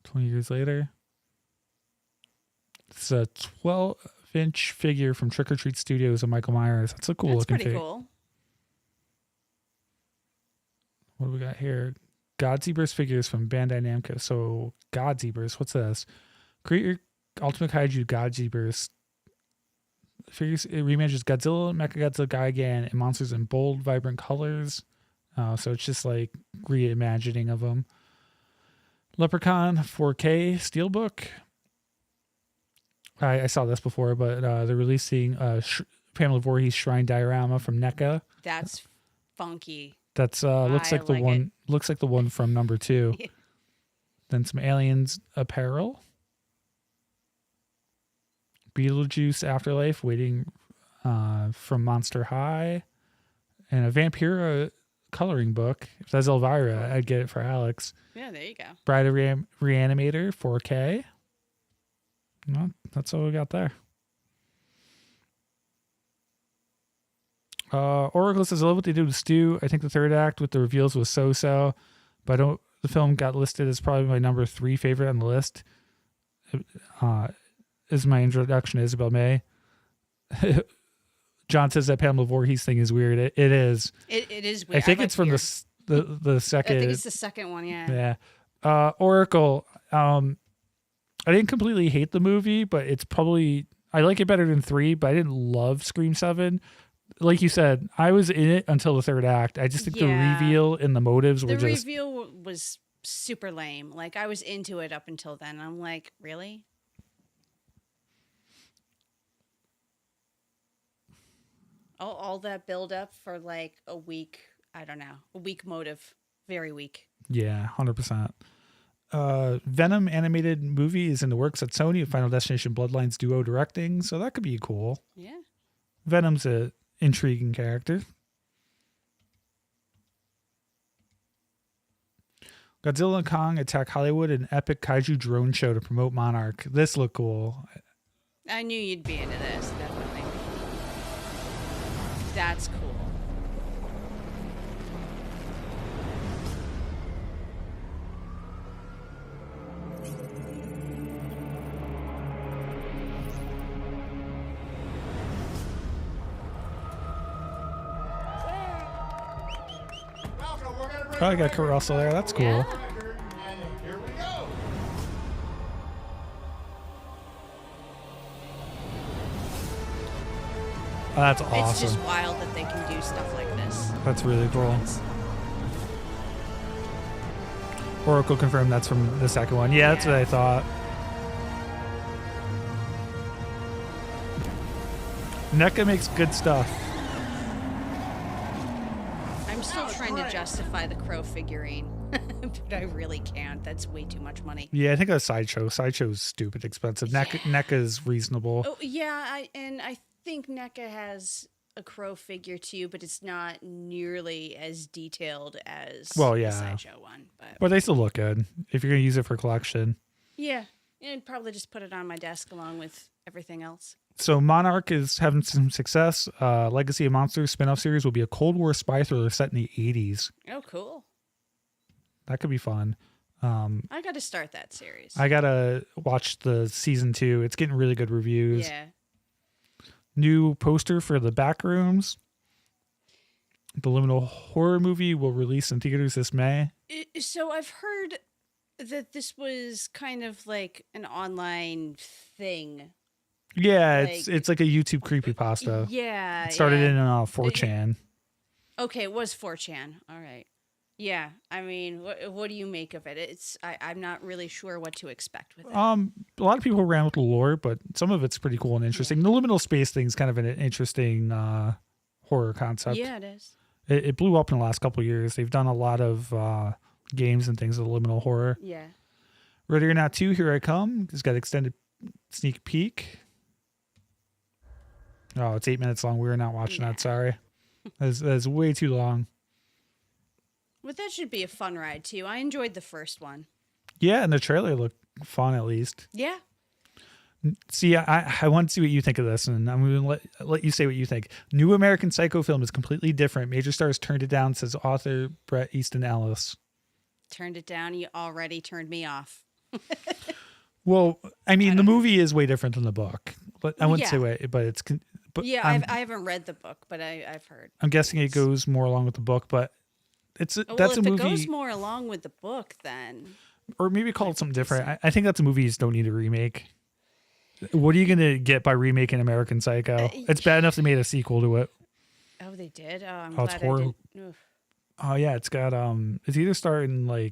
20 years later. It's a 12-inch figure from Trick or Treat Studios of Michael Myers. That's a cool looking figure. That's pretty cool. What do we got here? Godzebras figures from Bandai Namco. So Godzebras, what's this? Create your Ultimate Kaiju Godzebras figures. It reimages Godzilla, Mechagodzilla, Gigan, and monsters in bold, vibrant colors. So it's just like reimagining of them. Leprechaun 4K Steelbook. I saw this before, but they're releasing Pamela Voorhees Shrine diorama from NECA. That's funky. That's looks like the one. Looks like the one from number 2. Then some Aliens apparel. Beetlejuice Afterlife waiting from Monster High, and a Vampira coloring book. If that's Elvira, I'd get it for Alex. Yeah, there you go. Bride of Reanimator 4K. No, that's all we got there. Oracle says, I love what they do to Stu. I think the third act with the reveals was so-so, but the film got listed as probably my number 3 favorite on the list. Is my introduction to Isabel May. John says that Pamela Voorhees thing is weird. It is. It is weird. I think it's from the second. I think it's the second one, yeah. Yeah. Oracle. I didn't completely hate the movie, but it's probably, I like it better than 3, but I didn't love Scream 7. Like you said, I was in it until the third act. I just think the reveal and the motives were just. The reveal was super lame. Like, I was into it up until then. I'm like, really? All that build up for like a week. I don't know. A weak motive. Very weak. Yeah, 100%. Venom animated movie is in the works at Sony. Final Destination Bloodlines duo directing. So that could be cool. Yeah. Venom's a intriguing character. Godzilla and Kong attack Hollywood in epic kaiju drone show to promote Monarch. This looked cool. I knew you'd be into this, definitely. That's cool. Probably got Kurt Russell there. That's cool. Yeah. Here we go. Oh, that's awesome. It's just wild that they can do stuff like this. That's really cool. Oracle confirmed that's from the second one. Yeah, that's what I thought. NECA makes good stuff. I'm still trying to justify the Crow figurine, but I really can't. That's way too much money. Yeah, I think that's Sideshow. Sideshow's stupid expensive. NECA is reasonable. Oh yeah, I think NECA has a Crow figure too, but it's not nearly as detailed as the Sideshow one. But they still look good if you're gonna use it for collection. Yeah, and probably just put it on my desk along with everything else. So Monarch is having some success. Legacy of Monsters spin-off series will be a Cold War spy thriller set in the 80s. Oh, cool. That could be fun. I got to start that series. I got to watch the season 2. It's getting really good reviews. Yeah. New poster for The Backrooms. The Liminal horror movie will release in theaters this May. So I've heard that this was kind of like an online thing. Yeah, it's like a YouTube creepypasta. Yeah. It started in 4chan. Okay, it was 4chan. All right. Yeah, I mean, what do you make of it? I'm not really sure what to expect with it. A lot of people ran with the lore, but some of it's pretty cool and interesting. The liminal space thing is kind of an interesting horror concept. Yeah, it is. It blew up in the last couple of years. They've done a lot of games and things with liminal horror. Yeah. Ready or Not 2, Here I Come. It's got extended sneak peek. Oh, it's 8 minutes long. We were not watching that. Sorry. That's way too long. But that should be a fun ride, too. I enjoyed the first one. Yeah, and the trailer looked fun, at least. Yeah. See, I want to see what you think of this, and I'm going to let you say what you think. New American Psycho film is completely different. Major Stars turned it down, says author Bret Easton Ellis. Turned it down. You already turned me off. Well, I mean, the movie is way different than the book. But I wouldn't say way, but it's... But yeah, I haven't read the book, but I've heard. I'm guessing it goes more along with the book, but that's a movie. If it goes more along with the book, then... Or maybe call it something different. I think that's a movie you just don't need to remake. What are you going to get by remaking American Psycho? It's bad enough they made a sequel to it. Oh, they did? Oh, I'm it's glad horrible. I didn't. Oh, yeah, it's got... It's either starring, I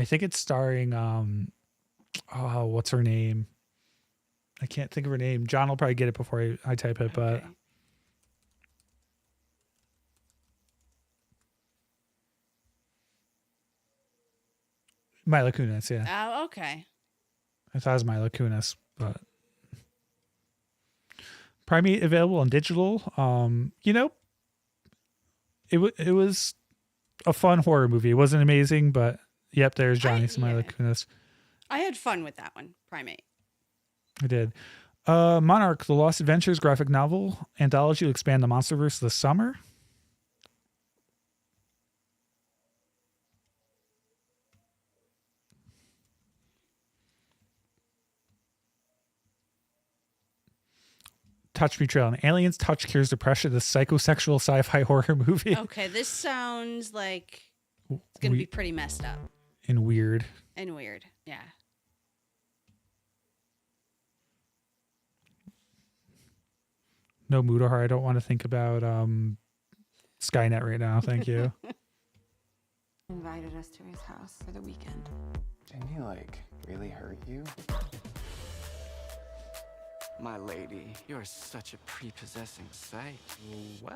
think it's starring... what's her name? I can't think of her name. John will probably get it before I type it, but... Mila Kunis, yeah. Oh, okay. I thought it was Mila Kunis, but... Primate available on digital. It was a fun horror movie. It wasn't amazing, but yep, there's Johnny Mila Kunis. I had fun with that one, Primate. I did. Monarch, The Lost Adventures graphic novel anthology will expand the MonsterVerse this summer. Touch Me Trail, an alien's touch cures depression. This psychosexual sci-fi horror movie. Okay, this sounds like it's going to be pretty messed up. And weird. And weird, yeah. No mood or horror. I don't want to think about Skynet right now. Thank you. Invited us to his house for the weekend. Didn't he, really hurt you? My lady, you're such a prepossessing sight. What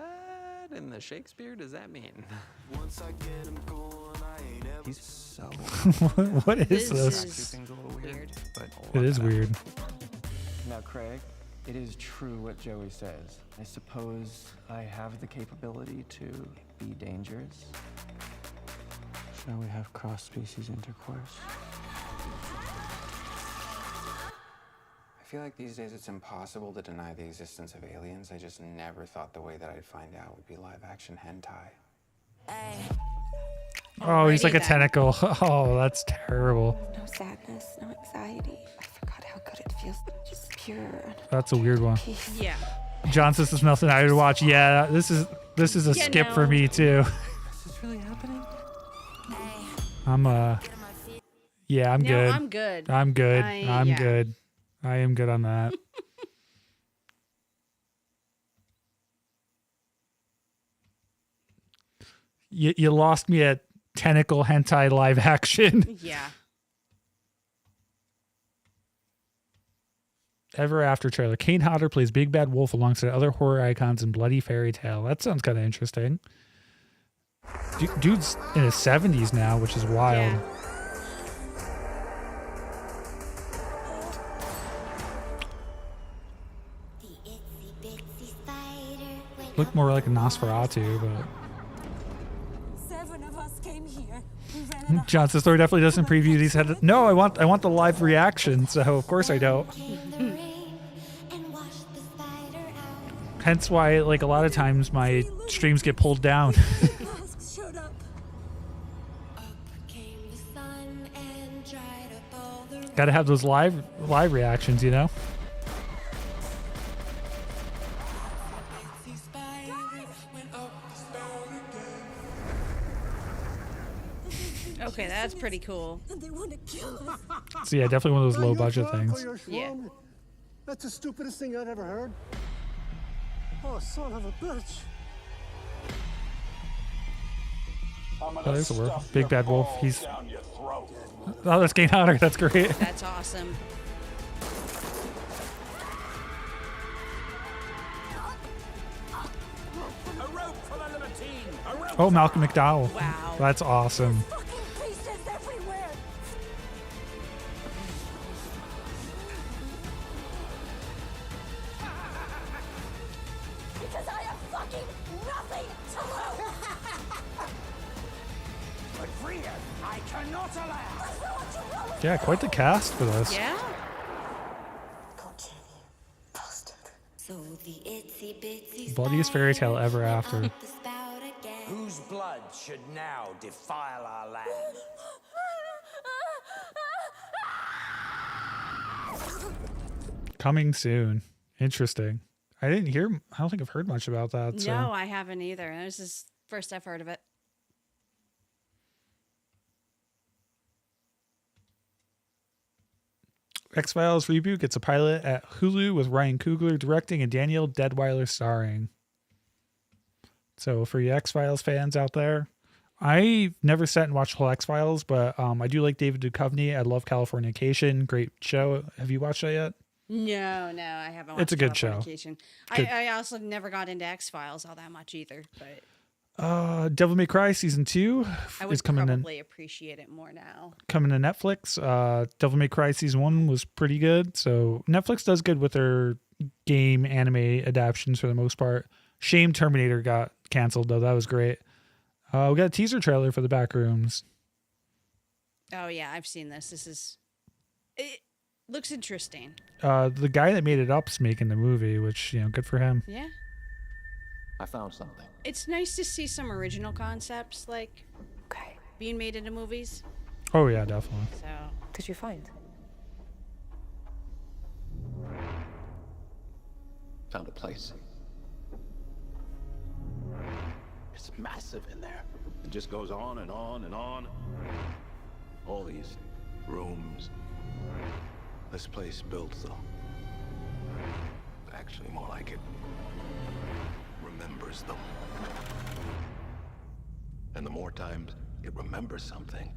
in the Shakespeare does that mean? Once I get him going, I ain't ever... He's so... What is this? Everything's a little weird. But It is weird. Now, Craig, it is true what Joey says. I suppose I have the capability to be dangerous. Shall we have cross-species intercourse? I feel like these days it's impossible to deny the existence of aliens. I just never thought the way that I'd find out would be live-action hentai. Oh, he's like a tentacle. Oh, that's terrible. No sadness, no anxiety. I forgot how good it feels. Just pure. That's a weird one. Peace. Yeah. John says there's nothing I would watch. Yeah, this is a skip for me too. Is this really happening? I'm No, good. I'm good. I'm good. I'm yeah. good. I am good on that. You lost me at tentacle hentai live action. Yeah. Ever After trailer. Kane Hodder plays Big Bad Wolf alongside other horror icons in Bloody Fairy Tale. That sounds kind of interesting. Dude's in his 70s now, which is wild. Yeah. Looked more like a Nosferatu, but... 7 of us came here. We ran John's story definitely doesn't preview these head. No, I want the live reaction, so of course I don't. Hence why, a lot of times my streams get pulled down. showed up. Got to have those live reactions, you know. Okay, that's pretty cool. They want to kill us. So yeah, definitely one of those low budget things. Yeah. That's the stupidest thing I've ever heard. Oh, son of a bitch. Oh, there's a word. Big Bad Wolf. He's... Oh, that's Kane Hodder. That's great. That's awesome. Oh, Malcolm McDowell. Wow. That's awesome. Pieces everywhere. fucking nothing to lose! But freedom, I cannot allow! Yeah, quite the cast for this. Yeah. So the itsy bitsy Bloodiest fairy tale ever after. Whose blood should now defile our land? Coming soon. Interesting. I don't think I've heard much about that. So. No, I haven't either. This is first I've heard of it. X-Files reboot gets a pilot at Hulu with Ryan Coogler directing and Daniel Deadweiler starring. So for you X-Files fans out there, I never sat and watched the whole X-Files, but I do like David Duchovny. I love Californication. Great show. Have you watched that yet? No, I haven't watched It's a good show. Californication. Good. I also never got into X-Files all that much either, but Devil May Cry season 2 I is would coming probably appreciate it more now. coming to Netflix. Devil May Cry season 1 was pretty good. So Netflix does good with their game anime adaptations for the most part. Shame Terminator got canceled though. That was great. We got a teaser trailer for the Backrooms. Oh yeah, I've seen this. It looks interesting. The guy that made it up's making the movie, which, good for him. Yeah. I found something. It's nice to see some original concepts being made into movies. Oh yeah, definitely. So, what did you find? Found a place. It's massive in there. It just goes on and on and on. All these rooms. This place built, though. Actually, more like it remembers them. And the more times it remembers something,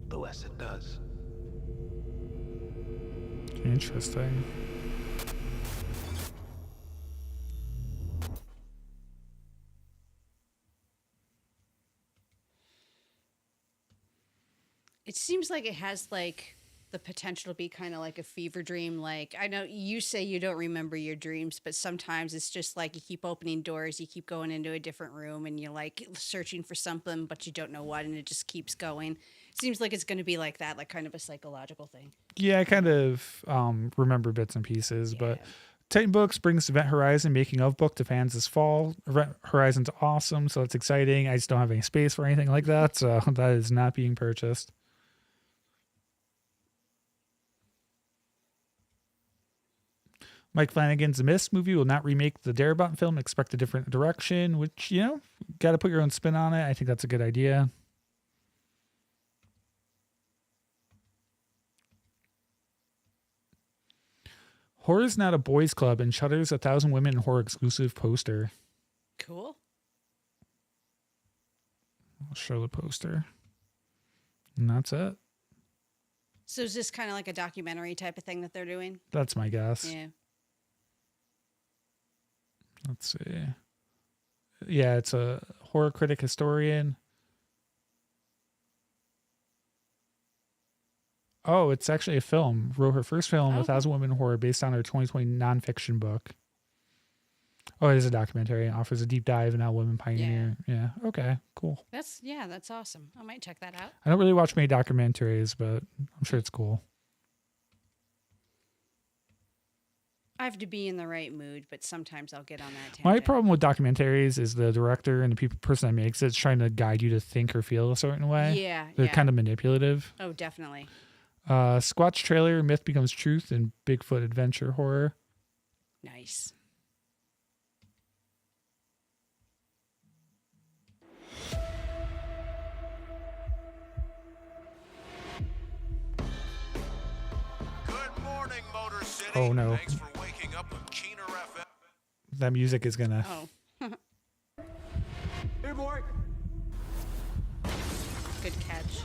the less it does. Interesting. it seems like it has the potential to be kind of like a fever dream. I know you say you don't remember your dreams, but sometimes it's just like you keep opening doors, you keep going into a different room, and you're searching for something, but you don't know what, and it just keeps going. It seems like it's going to be like that, kind of a psychological thing. Yeah, I kind of remember bits and pieces, but Titan Books brings Event Horizon making of book to fans this fall. Event Horizon's awesome, so it's exciting. I just don't have any space for anything like that, so that is not being purchased. Mike Flanagan's The Mist movie will not remake the Darabont film, expect a different direction, which, got to put your own spin on it. I think that's a good idea. Horror's Not a Boys Club and Shudder's 1,000 Women in Horror exclusive poster. Cool. I'll show the poster. And that's it. So is this kind of like a documentary type of thing that they're doing? That's my guess. Yeah. Let's see. Yeah, it's a horror critic historian. Oh, it's actually a film. Wrote her first film, 1,000 Women in Horror, based on her 2020 nonfiction book. Oh, it is a documentary. It offers a deep dive in how women pioneer. Yeah. Okay, cool. That's awesome. I might check that out. I don't really watch many documentaries, but I'm sure it's cool. I have to be in the right mood, but sometimes I'll get on that tangent. My problem with documentaries is the director and the person that makes it's trying to guide you to think or feel a certain way. Yeah. They're kind of manipulative. Oh, definitely. Squatch trailer, Myth Becomes Truth, and Bigfoot adventure horror. Nice. Good morning, Motor City. Oh no. Thanks for waking up with Keener FM. That music is gonna. Oh. Hey, boy. Good catch.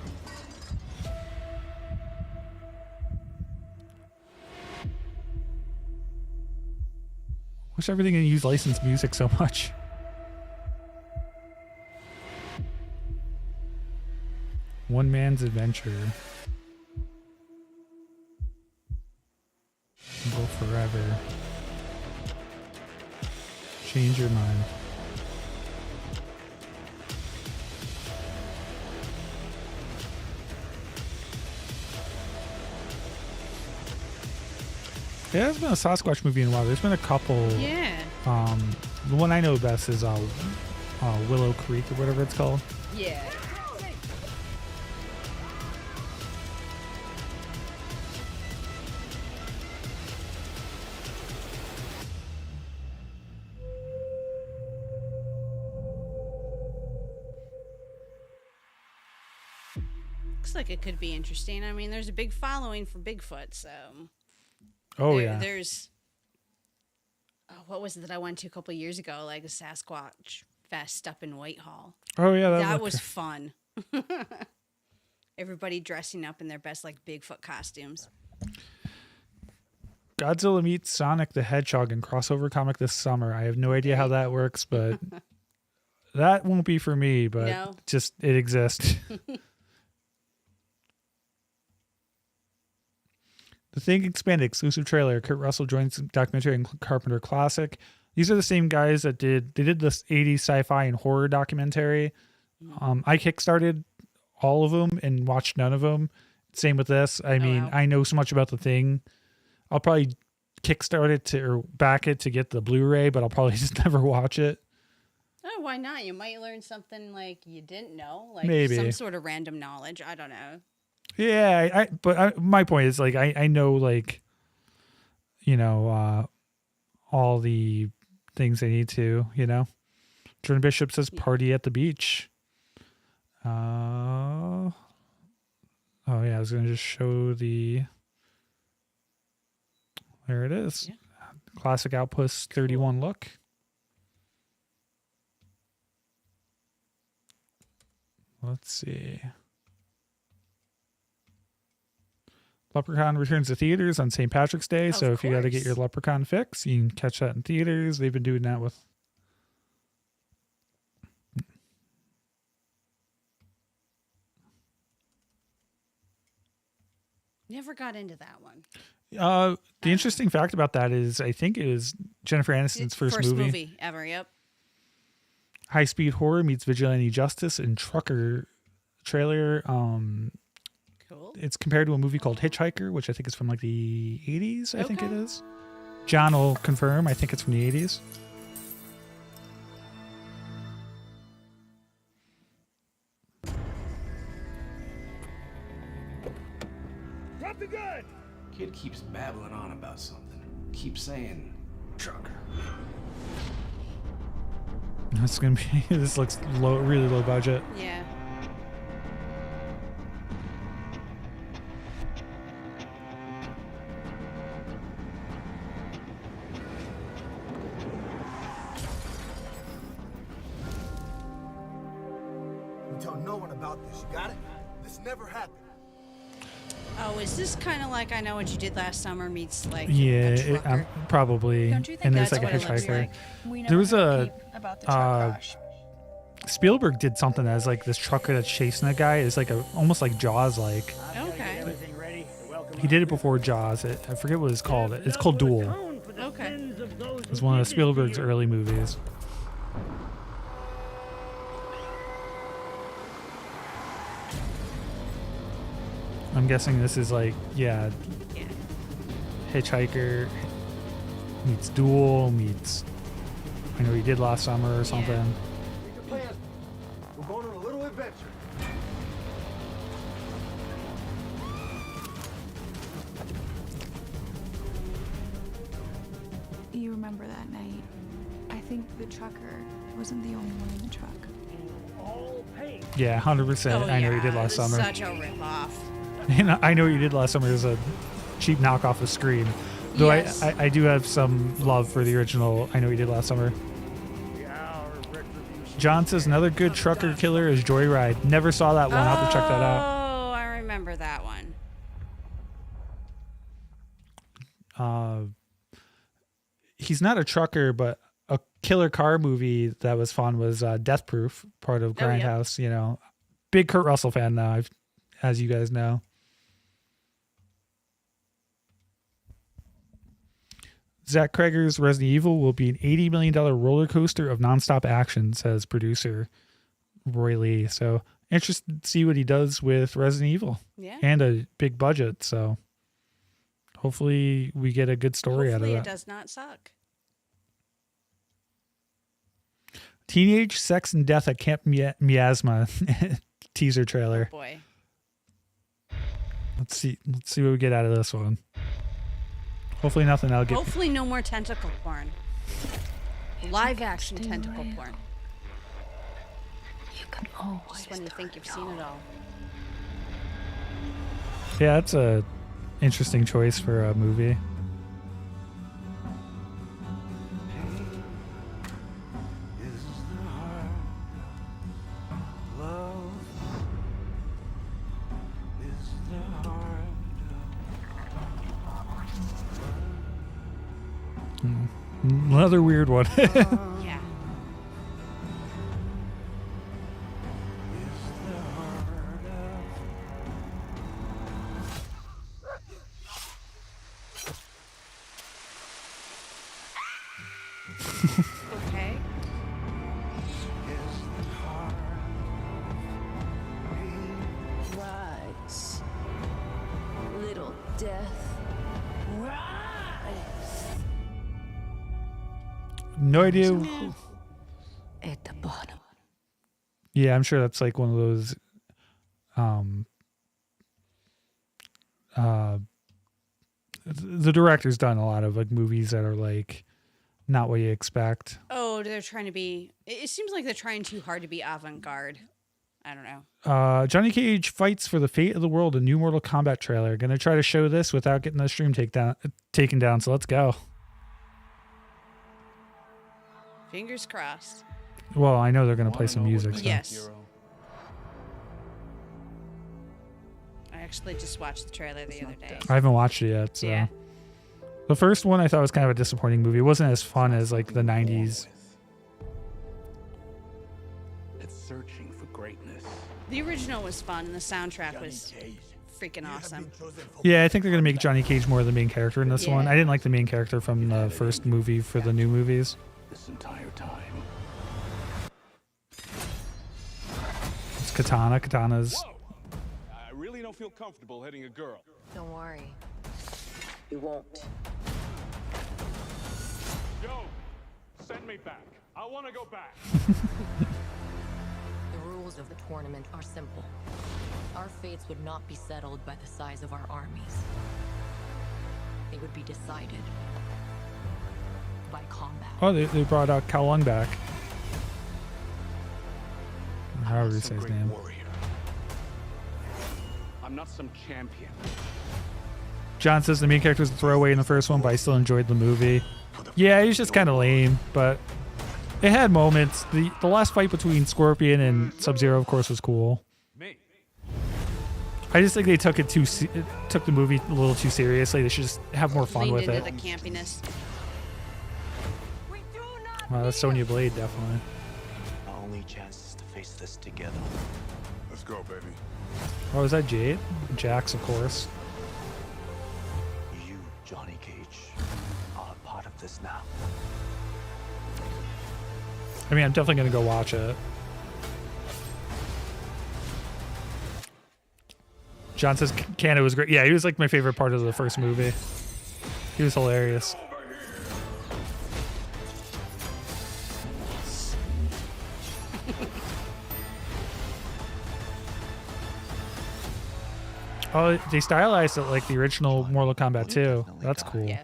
Wish everything didn't use licensed music so much. One Man's Adventure. Go forever. Change your mind. There hasn't been a Sasquatch movie in a while. There's been a couple. Yeah. The one I know best is Willow Creek or whatever it's called. Yeah. Looks like it could be interesting. I mean, there's a big following for Bigfoot, so. Oh, yeah. There's. Oh, what was it that I went to a couple of years ago? Like a Sasquatch Fest up in Whitehall. Oh, yeah. That was fun. Everybody dressing up in their best, like, Bigfoot costumes. Godzilla meets Sonic the Hedgehog in crossover comic this summer. I have no idea how that works, but that won't be for me, but No. just it exists. The Thing expanded exclusive trailer. Kurt Russell joins documentary and Carpenter classic. These are the same guys that did this 80s sci-fi and horror documentary. I kickstarted all of them and watched none of them. Same with this. I mean, wow. I know so much about The Thing. I'll probably kickstart it or back it to get the Blu-ray, but I'll probably just never watch it. Oh, why not? You might learn something like you didn't know, like Maybe. some sort of random knowledge. I don't know. Yeah, my point is, like, I know, like, you know, all the things I need to, you know. Jordan Bishop says party at the beach. Oh yeah, I was gonna just show there it is. Yeah. Classic Outpost 31 look. Let's see. Leprechaun returns to theaters on St. Patrick's Day, so if you got to get your Leprechaun fix, you can catch that in theaters. They've been doing that with... Never got into that one. The interesting fact about that is I think it was Jennifer Aniston's first movie ever, yep. High speed horror meets vigilante justice and trucker trailer. Cool. It's compared to a movie called Hitchhiker, which I think is from like the 80s, I think it is. John will confirm. I think it's from the 80s. Drop the gun! Kid keeps babbling on about something. Keeps saying, trucker. This is gonna be. This looks low, really low budget. Yeah. You tell no one about this. You got it? This never happened. Oh, is this kind of like I Know What You Did Last Summer meets like Yeah, a trucker? probably. Don't you think and there's that's like a what it looks hitchhiker. like? We There was a about the truck crash. Spielberg did something that is like this trucker that's chasing a guy. It's like almost like Jaws like. Okay. He did it before Jaws. I forget what it's called. It's called Duel. Okay. It's one of Spielberg's early movies. I'm guessing this is like, yeah. Hitchhiker meets Duel meets I Know You Did Last Summer or something. We're going on a little adventure. You remember that night? I think the trucker wasn't the only one in the truck. Yeah, 100%. I Know You Did Last Summer. Such a ripoff. And I Know What You Did Last Summer is a cheap knockoff of Scream. Though Yes. I do have some love for the original I Know What You Did Last Summer. John says another good trucker killer is Joyride. Never saw that one. I'll have to check that out. Oh, I remember that one. He's not a trucker, but a killer car movie that was fun was Death Proof, part of Grindhouse. You know, big Kurt Russell fan now, as you guys know. Zach Kreger's Resident Evil will be an $80 million roller coaster of nonstop action, says producer Roy Lee. So interested to see what he does with Resident Evil. Yeah. And a big budget. So hopefully we get a good story Hopefully out it of that. does not suck. Teenage Sex and Death at Camp Miasma teaser trailer. Oh boy. Let's see what we get out of this one. Hopefully nothing I'll get. Hopefully no more tentacle porn. Live action tentacle porn. You can always Just when you think you've seen it all. Yeah, that's a interesting choice for a movie. Another weird one. Yeah. Okay. Rise, little death. Rise. No idea. At the bottom. Yeah, I'm sure that's like one of those the director's done a lot of like movies that are like not what you expect. Oh, they're trying to be. It seems like they're trying too hard to be avant-garde. I don't know. Johnny Cage fights for the fate of the world. A new Mortal Kombat trailer. Gonna try to show this without getting the stream taken down. So let's go. Fingers crossed. Well, I know they're gonna play some music. So. Yes. I actually just watched the trailer the other day. I haven't watched it yet. So. Yeah. The first one I thought was kind of a disappointing movie. It wasn't as fun as like the 90s. It's searching for greatness. The original was fun, and the soundtrack was freaking awesome. Yeah, I think they're gonna make Johnny Cage more the main character in this one. Yeah. I didn't like the main character from the first movie for the new movies. This entire time. It's Katana. Katana's. I really don't feel comfortable hitting a girl. Don't worry. You won't. Yo, send me back. I want to go back. The rules of the tournament are simple. Our fates would not be settled by the size of our armies. They would be decided by combat. Oh, they brought out Cao Lung back. However you say his name. I'm not some champion. John says the main character was a throwaway in the first one, but I still enjoyed the movie. Yeah, he was just kind of lame, but it had moments. The last fight between Scorpion and Sub-Zero, of course, was cool. I just think they took the movie a little too seriously. They should just have more fun Leaned with into it. the campiness. That's Sonya Blade, definitely. Our only chance is to face this together. Let's go, baby. Oh, is that Jade? Jax, of course. You, Johnny Cage, are a part of this now. I mean, I'm definitely going to go watch it. John says Kano was great. Yeah, he was like my favorite part of the first movie. He was hilarious. Oh, they stylized it like the original Mortal Kombat 2. That's cool. Yeah.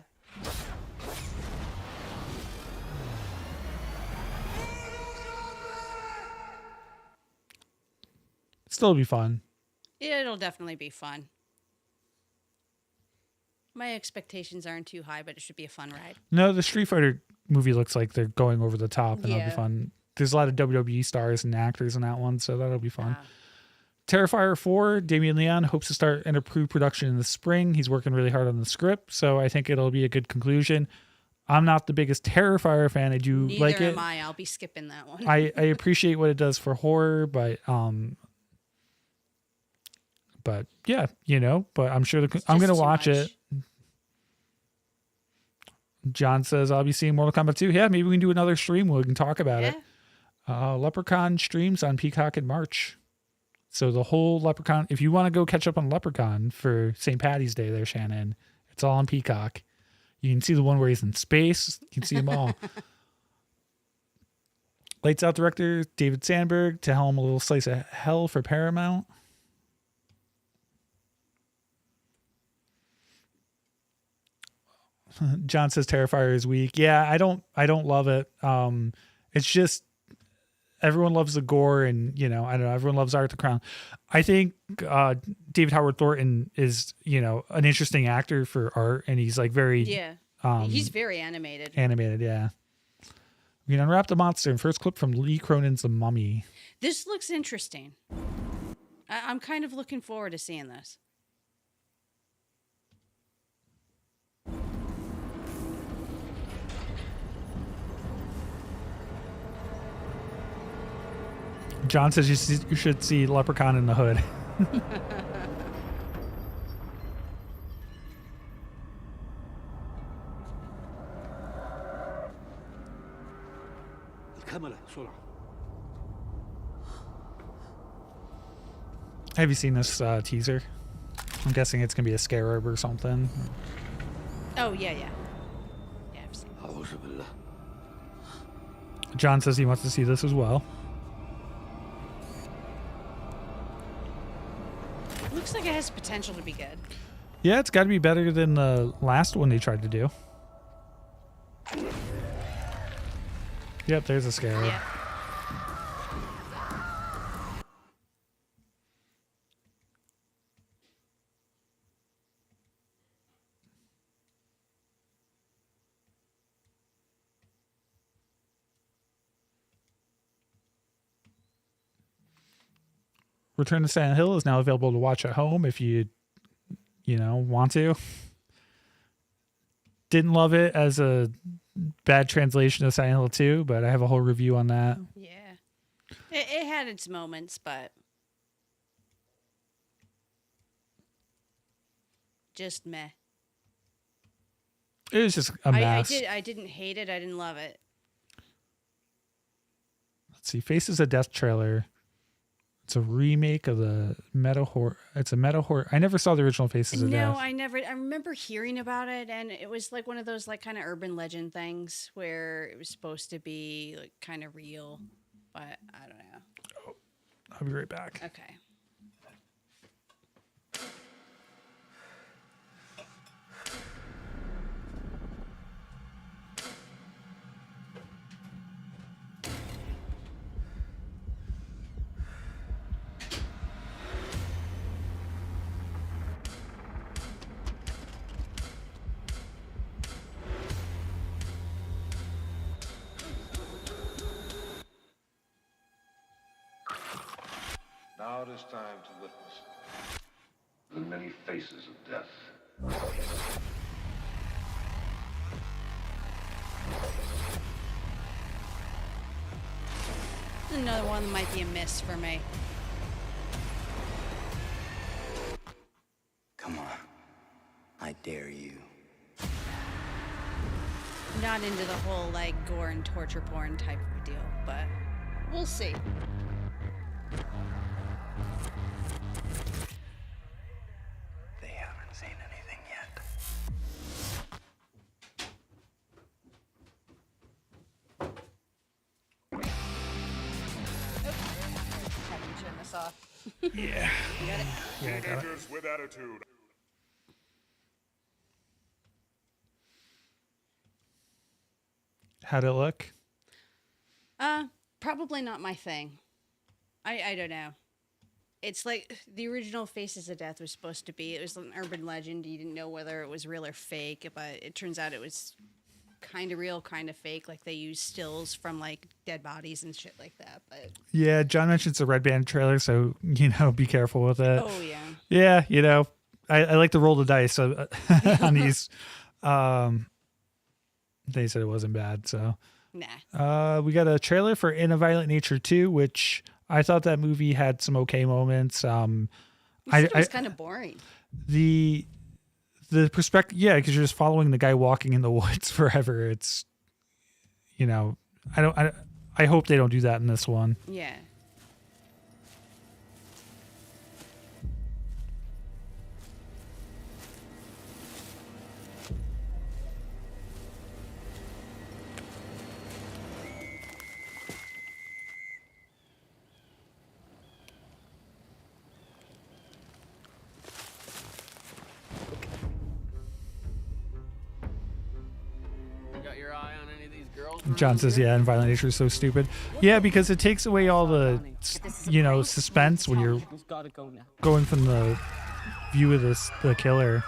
Still be fun. It'll definitely be fun. My expectations aren't too high, but it should be a fun ride. No, the Street Fighter movie looks like they're going over the top, and that'll Yeah. be fun. There's a lot of WWE stars and actors in that one, so that'll be fun. Terrifier 4, Damian Leon hopes to start in a pre-production in the spring. He's working really hard on the script, so I think it'll be a good conclusion. I'm not the biggest Terrifier fan. I do Neither like it. am I. I'll be skipping that one. I appreciate what it does for horror, but yeah, you know, but I'm sure I'm going to watch it. John says, I'll be seeing Mortal Kombat 2. Yeah, maybe we can do another stream where we can talk about it. Leprechaun streams on Peacock in March. So the whole Leprechaun, if you want to go catch up on Leprechaun for St. Patty's Day there, Shannon, It's all on Peacock. You can see the one where he's in space. You can see them all. Lights Out director David Sandberg to helm a little slice of hell for Paramount. John says Terrifier is weak. Yeah, I don't love it. It's just everyone loves the gore, and I don't know, everyone loves Art the Crown. I think David Howard Thornton is, an interesting actor for Art, and he's like very he's very animated. Animated, yeah. We can unwrap the monster in first clip from Lee Cronin's The Mummy. This looks interesting. I'm kind of looking forward to seeing this. John says you should see Leprechaun in the Hood. Have you seen this teaser? I'm guessing it's going to be a scarab or something. Oh, yeah. Yeah, I've seen it. John says he wants to see this as well. Looks like it has potential to be good. Yeah, it's got to be better than the last one they tried to do. Yep, there's a scarab. Yeah. Return to Silent Hill is now available to watch at home if you want to. Didn't love it as a bad translation of Silent Hill 2, but I have a whole review on that. Yeah. It had its moments, but just meh. It was just a mess. I didn't hate it. I didn't love it. Let's see. Faces of Death trailer. It's a remake of the meta horror. It's a meta horror. I never saw the original Faces of Death. No, I never. I remember hearing about it, and it was like one of those like kind of urban legend things where it was supposed to be like kind of real, but I don't know. I'll be right back. Okay. Now it is time to witness the many faces of death. Another one that might be a miss for me. Come on. I dare you. Not into the whole like gore and torture porn type of deal, but we'll see. They haven't seen anything yet. Have to turn this off. Yeah. You got it? Yeah, I got it. Teenagers with attitude. How'd it look? Probably not my thing. I don't know. It's like the original Faces of Death was supposed to be. It was an urban legend. You didn't know whether it was real or fake, but it turns out it was kind of real, kind of fake. Like they used stills from like dead bodies and shit like that. But Yeah, John mentions the Red Band trailer, so be careful with it. Oh yeah. Yeah, I like to roll the dice on these. They said it wasn't bad, so. Nah. We got a trailer for In a Violent Nature 2, which I thought that movie had some okay moments. It was kind of boring. The perspective, yeah, because you're just following the guy walking in the woods forever. It's, I hope they don't do that in this one. Yeah. John says, yeah, and Violent Nature is so stupid. Yeah, because it takes away all the, suspense when you're going from the view of the killer.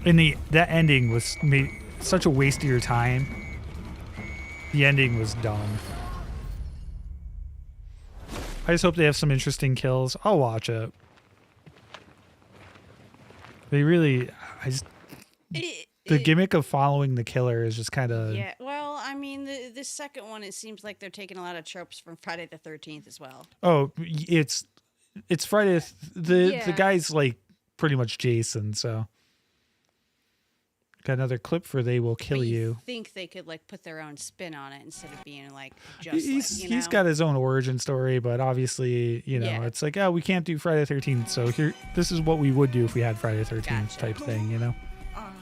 And that ending was such a waste of your time. The ending was dumb. I just hope they have some interesting kills. I'll watch it. They really, the gimmick of following the killer is just kind of. Yeah, well, I mean, the second one, it seems like they're taking a lot of tropes from Friday the 13th as well. Oh, it's Friday. The guy's like pretty much Jason, so. Got another clip for They Will Kill You. I think they could like put their own spin on it instead of being like just he's got his own origin story, but obviously, it's like, oh, we can't do Friday the 13th, so here, this is what we would do if we had Friday the 13th type thing, Oh,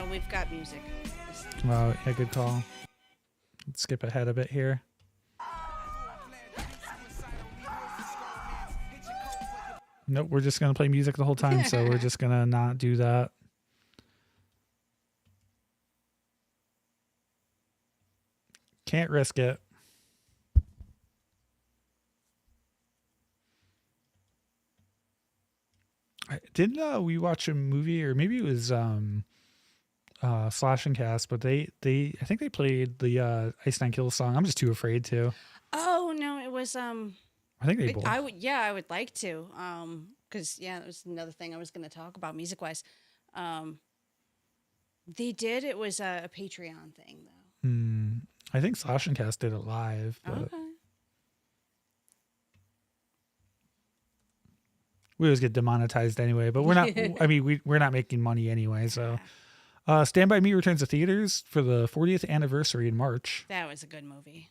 we've got music. Well, yeah, good call. Let's skip ahead a bit here. Nope, we're just going to play music the whole time, so we're just going to not do that. Can't risk it. Didn't we watch a movie, or maybe it was Slash and Cast, but I think they played the Ice Nine Kills song. I'm just too afraid to. Oh no, it was I think they both. I would like to. Because that was another thing I was going to talk about music wise. They did. It was a Patreon thing though. I think Slash and Cast did it live. But Okay. we always get demonetized anyway. But we're not. I mean, we're not making money anyway. So, Stand By Me returns to theaters for the 40th anniversary in March. That was a good movie.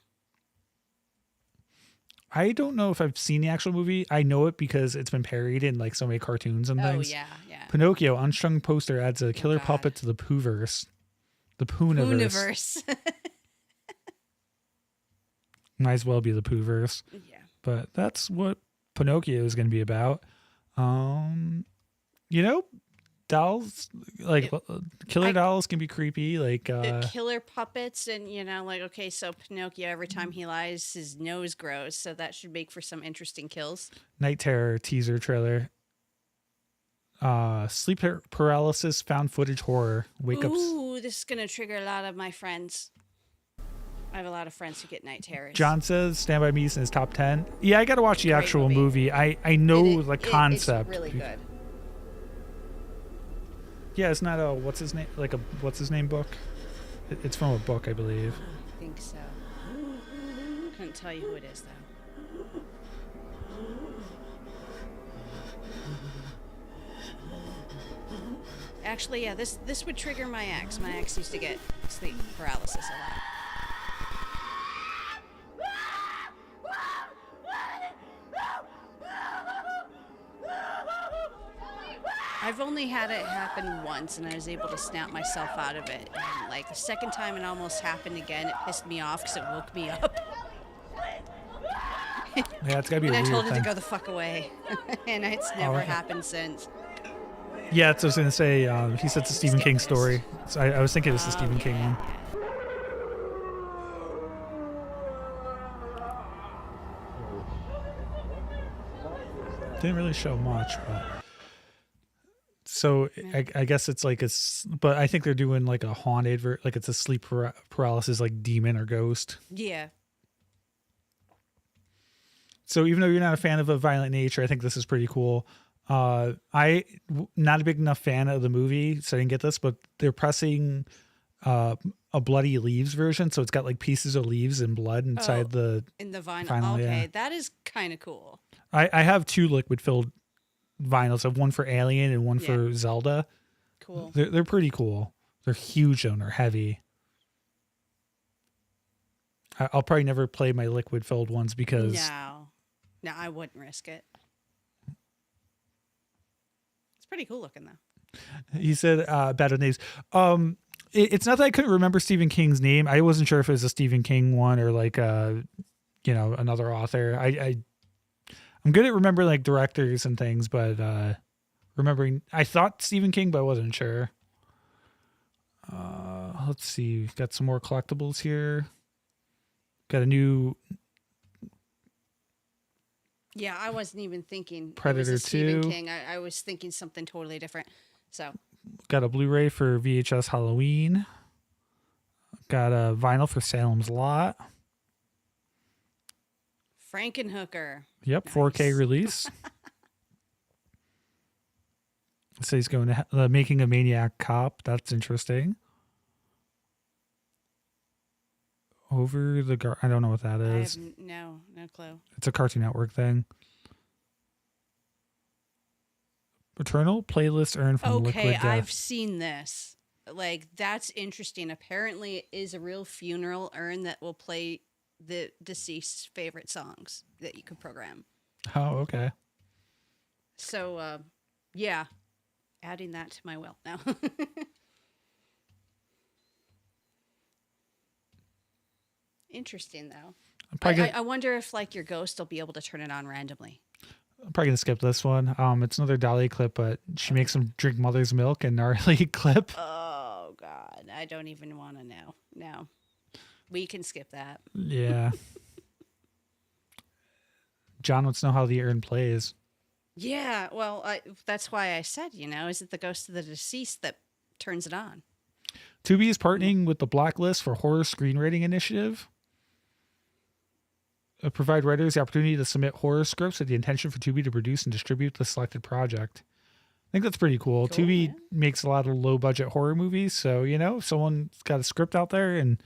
I don't know if I've seen the actual movie. I know it because it's been parodied in like so many cartoons and things. Oh, yeah. Pinocchio unstrung poster adds a killer puppet to the Poohverse. The Pooniverse. Might as well be the Poohverse. Yeah. But that's what Pinocchio is going to be about. Dolls, like killer dolls can be creepy. Like killer puppets, and okay, so Pinocchio, every time he lies, his nose grows, so that should make for some interesting kills. Night Terror teaser trailer. Sleep paralysis, found footage horror. Wake ups. Ooh, this is gonna trigger a lot of my friends. I have a lot of friends who get night terrors. John says Stand By Me is in his top 10. Yeah, I got to watch the actual movie. I know the concept. It's really good. Yeah, it's not a what's his name book. It's from a book, I believe. I think so. Couldn't tell you who it is though. Actually, yeah, this would trigger my ex. My ex used to get sleep paralysis a lot. I've only had it happen once, and I was able to snap myself out of it. And like the second time it almost happened again, it pissed me off because it woke me up. Yeah, it's gotta be a and weird I told her thing. to go the fuck away, and it's never happened since. Yeah, that's what I was gonna say. He said it's a Stephen King story. So I was thinking it was the Stephen King one. Didn't really show much, but so I guess it's like but I think they're doing like a haunted, like it's a sleep paralysis, like demon or ghost. Yeah. So even though you're not a fan of a Violent Nature, I think this is pretty cool. Not a big enough fan of the movie, so I didn't get this, but they're pressing a Bloody Leaves version, so it's got like pieces of leaves and blood inside the vinyl. Okay, that is kind of cool. I have 2 liquid-filled vinyls. I have one for Alien and one for Zelda. Cool. They're pretty cool. They're huge though, and they're heavy. I'll probably never play my liquid-filled ones because... No, I wouldn't risk it. It's pretty cool looking though. He said bad with names. It's not that I couldn't remember Stephen King's name. I wasn't sure if it was a Stephen King one or like another author. I'm good at remembering like directors and things, but remembering, I thought Stephen King, but I wasn't sure. Let's see. Got some more collectibles here. Got a new Yeah, I wasn't even thinking Predator it was a Stephen 2. King. I was thinking something totally different. So Got a Blu-ray for VHS Halloween. Got a vinyl for Salem's Lot. Frankenhooker. Yep, Nice. 4K release. So he's going to making a Maniac Cop. That's interesting. Over the I don't know what that I is. have no clue. It's a Cartoon Network thing. Eternal playlist earned from Liquid Okay, Death. I've seen this. Like, that's interesting. Apparently, it is a real funeral urn that will play the deceased's favorite songs that you could program. Oh, okay. So, yeah, adding that to my will now. Interesting, though. I wonder if, like, your ghost will be able to turn it on randomly. I'm probably gonna skip this one. It's another Dolly clip, but she makes him drink mother's milk and gnarly clip. Oh, God. I don't even want to know. No. We can skip that. Yeah. John wants to know how the urn plays. Yeah, well, that's why I said, is it the ghost of the deceased that turns it on? Tubi is partnering with the Blacklist for Horror Screenwriting Initiative. Provide writers the opportunity to submit horror scripts with the intention for Tubi to produce and distribute the selected project. I think that's pretty cool. Tubi makes a lot of low-budget horror movies, so, if someone's got a script out there and...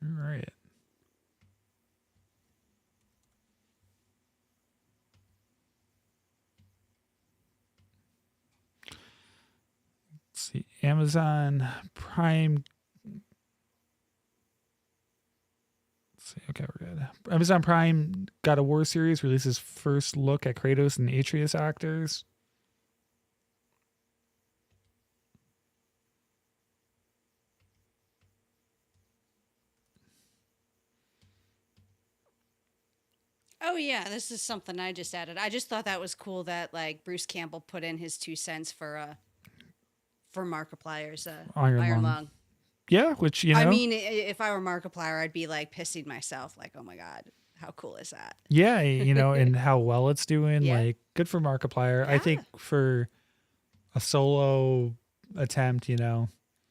All right. Let's see. Amazon Prime. Let's see. Okay, we're good. Amazon Prime God of War series releases first look at Kratos and Atreus actors. Oh yeah, this is something I just added. I just thought that was cool that like Bruce Campbell put in his 2 cents for Markiplier's Iron Lung. Yeah, which I mean, if I were Markiplier, I'd be like pissing myself, like, oh my God, how cool is that? Yeah, and how well it's doing. Yeah. Like, good for Markiplier. I think for a solo attempt,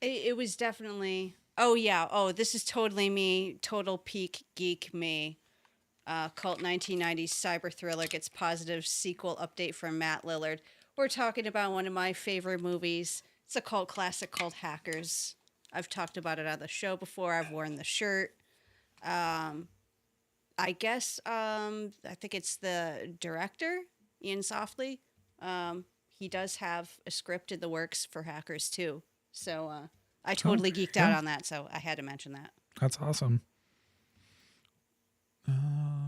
It was definitely. Oh yeah. Oh, this is totally me. Total peak geek me. Cult 1990s cyber thriller gets positive sequel update from Matt Lillard. We're talking about one of my favorite movies. It's a cult classic called Hackers. I've talked about it on the show before. I've worn the shirt. I guess I think it's the director, Ian Softly. He does have a script in the works for Hackers too. So I totally geeked out on that. So I had to mention that. That's awesome.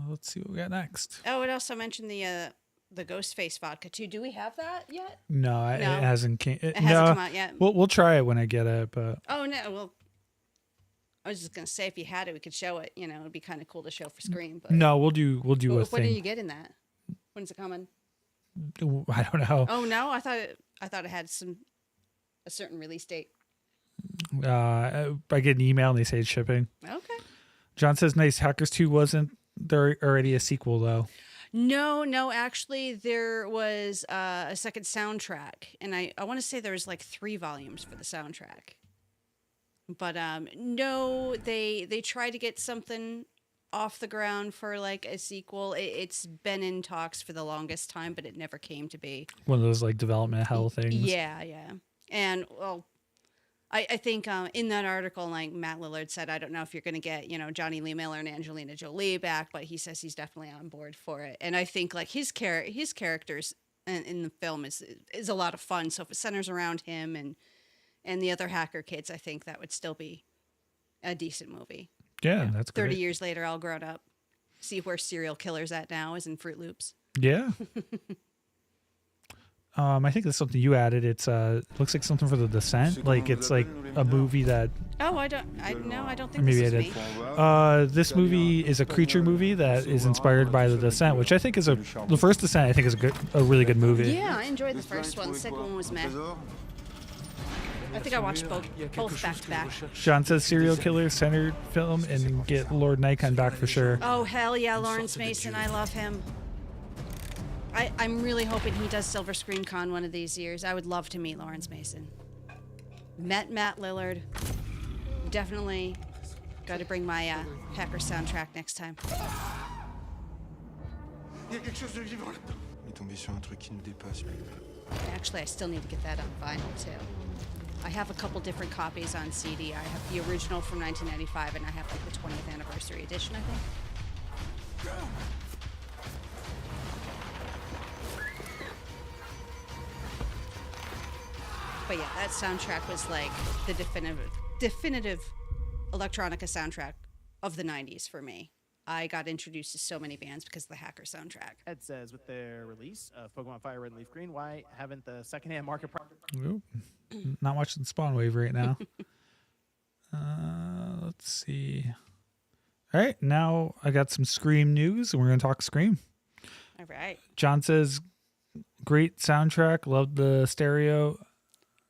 Let's see what we got next. Oh, it also mentioned the Ghostface vodka too. Do we have that yet? No, it hasn't came. It hasn't come out yet. We'll try it when I get it, but. Oh no! Well, I was just gonna say if you had it, we could show it. It'd be kind of cool to show for Scream. But no, we'll do a thing. When are you getting that? When's it coming? I don't know. Oh no! I thought it had a certain release date. I get an email and they say it's shipping. Okay. John says, "Nice. Hackers 2 wasn't there already a sequel though?" No. Actually, there was a second soundtrack, and I want to say there was like 3 volumes for the soundtrack. But no, they tried to get something off the ground for like a sequel. It's been in talks for the longest time, but it never came to be. One of those like development hell things. Yeah. And well, I think in that article, like Matt Lillard said, I don't know if you're going to get, Johnny Lee Miller and Angelina Jolie back, but he says he's definitely on board for it. And I think like his characters in the film is a lot of fun. So if it centers around him and the other hacker kids, I think that would still be a decent movie. Yeah, that's great. 30 years later, all grown up. See where serial killer's at now is in Fruit Loops. Yeah. I think that's something you added. It's looks like something for The Descent. Like it's like a movie that. Oh, I don't think Maybe I this did. is me. This movie is a creature movie that is inspired by The Descent, which I think is the first Descent. I think is a really good movie. Yeah, I enjoyed the first one. The second one was meh. I think I watched both back to back. John says serial killer centered film and get Lord Nikon back for sure. Oh hell yeah, Lawrence Mason, I love him. I'm really hoping he does Silver Screen Con one of these years. I would love to meet Lawrence Mason. Met Matt Lillard. Definitely got to bring my Hacker soundtrack next time. Actually, I still need to get that on vinyl too. I have a couple different copies on CD. I have the original from 1995, and I have like the 20th anniversary edition, I think. But yeah, that soundtrack was like the definitive electronica soundtrack of the 90s for me. I got introduced to so many bands because of the Hacker soundtrack. Ed says, with their release of Pokemon Fire Red and Leaf Green, why haven't the secondhand market... Nope. Not watching Spawn Wave right now. Let's see. All right, now I got some Scream news, and we're going to talk Scream. All right. John says, great soundtrack. Love the stereo.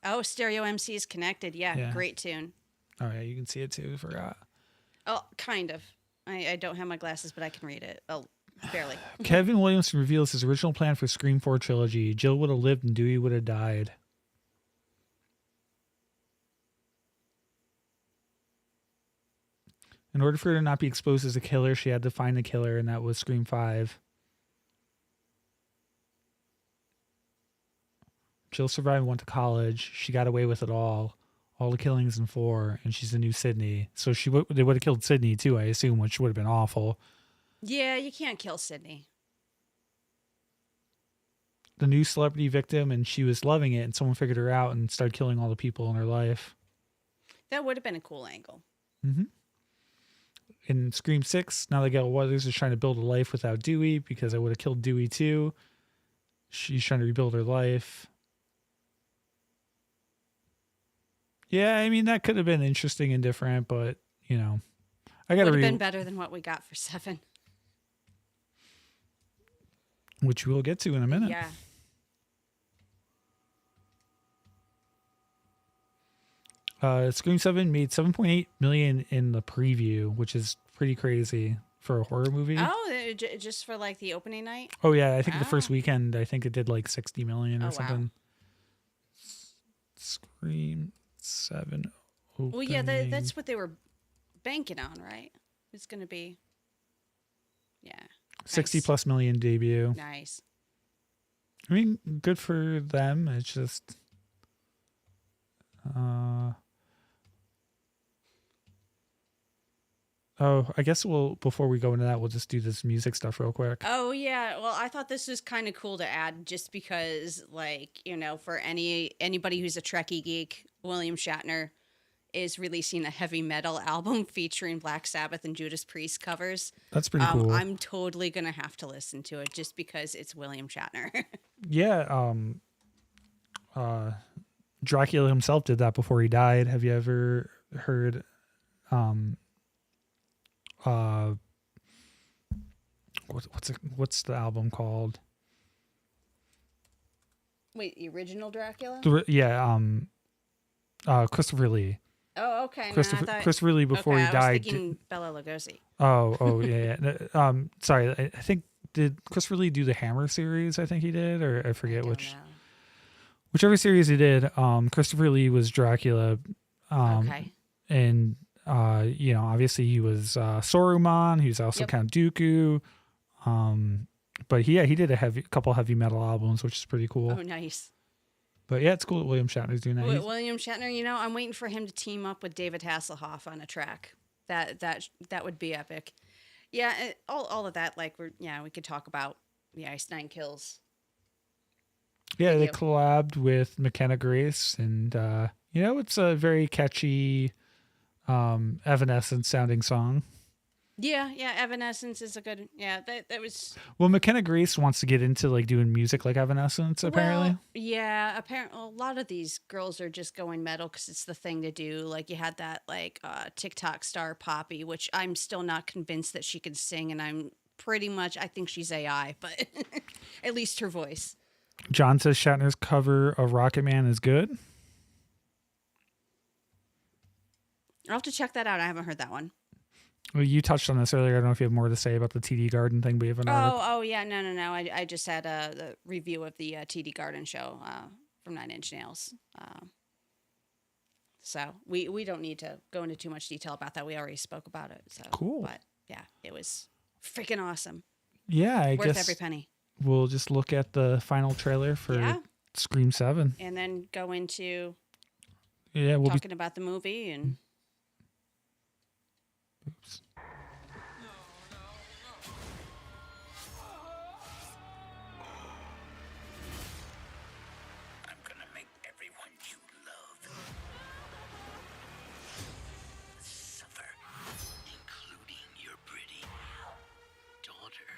Oh, Stereo MC is connected. Yeah, great tune. Oh, yeah, you can see it too. Forgot. Oh, kind of. I don't have my glasses, but I can read it. Oh, barely. Kevin Williamson reveals his original plan for Scream 4 trilogy. Jill would have lived and Dewey would have died. In order for her to not be exposed as a killer, she had to find the killer, and that was Scream 5. Jill survived and went to college. She got away with it all the killings in 4, and she's the new Sidney. So they would have killed Sidney too, I assume, which would have been awful. Yeah, you can't kill Sidney. The new celebrity victim, and she was loving it, and someone figured her out and started killing all the people in her life. That would have been a cool angle. Mm-hmm. In Scream 6, now that Gail Weathers is trying to build a life without Dewey, because I would have killed Dewey too. She's trying to rebuild her life. Yeah, I mean, that could have been interesting and different, but, you know, I got to Would have been better than what we got for 7. Which we'll get to in a minute. Yeah. Scream 7 made $7.8 million in the preview, which is pretty crazy for a horror movie. Oh, just for like the opening night? Oh, yeah. I think the first weekend, I think it did like $60 million or something. Wow. Scream 7 opening. Well, yeah, that's what they were banking on, right? It's going to be, 60 plus million debut. Nice. I mean, good for them. It's just, I guess before we go into that, we'll just do this music stuff real quick. Oh, yeah. Well, I thought this was kind of cool to add just because, like, you know, for anybody who's a Trekkie geek, William Shatner is releasing a heavy metal album featuring Black Sabbath and Judas Priest covers. That's pretty cool. I'm totally going to have to listen to it just because it's William Shatner. Yeah. Dracula himself did that before he died. Have you ever heard, what's the album called? Wait, the original Dracula? Christopher Lee. Oh, okay. Christopher Lee before he died. I was thinking Bela Lugosi. Oh, yeah. Sorry, I think, did Christopher Lee do the Hammer series? I think he did, or I forget whichever series he did. Christopher Lee was Dracula. Okay. And you know, obviously he was Saruman. He was also Count Dooku. But he did a couple heavy metal albums, which is pretty cool. Oh, nice. But yeah, it's cool that William Shatner's doing that. William Shatner, you know, I'm waiting for him to team up with David Hasselhoff on a track. That would be epic. Yeah, all of that. Like we could talk about the Ice Nine Kills. Yeah, they collabed with McKenna Grace, and it's a very catchy, Evanescence sounding song. Yeah, Evanescence is a good. Yeah, that was. Well, McKenna Grace wants to get into like doing music like Evanescence, apparently. Well, yeah, apparently a lot of these girls are just going metal because it's the thing to do. Like you had that like TikTok star Poppy, which I'm still not convinced that she can sing, and I'm pretty much I think she's AI, but at least her voice. John says Shatner's cover of Rocket Man is good. I'll have to check that out. I haven't heard that one. Well, you touched on this earlier. I don't know if you have more to say about the TD Garden thing, but you have another. Oh yeah, no. I just had the review of the TD Garden show from 9 Inch Nails. So we don't need to go into too much detail about that. We already spoke about it. So cool. But yeah, it was freaking awesome. Yeah, I worth guess every penny. We'll just look at the final trailer for Scream 7, and then go into we'll talking about the movie and. Oops. I'm gonna make everyone you love suffer, including your pretty daughter.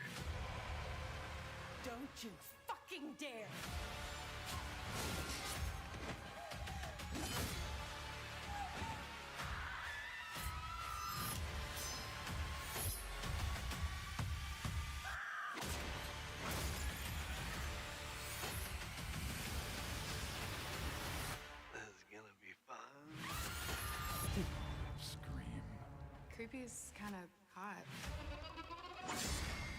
Don't you fucking dare! Creepy is kind of hot.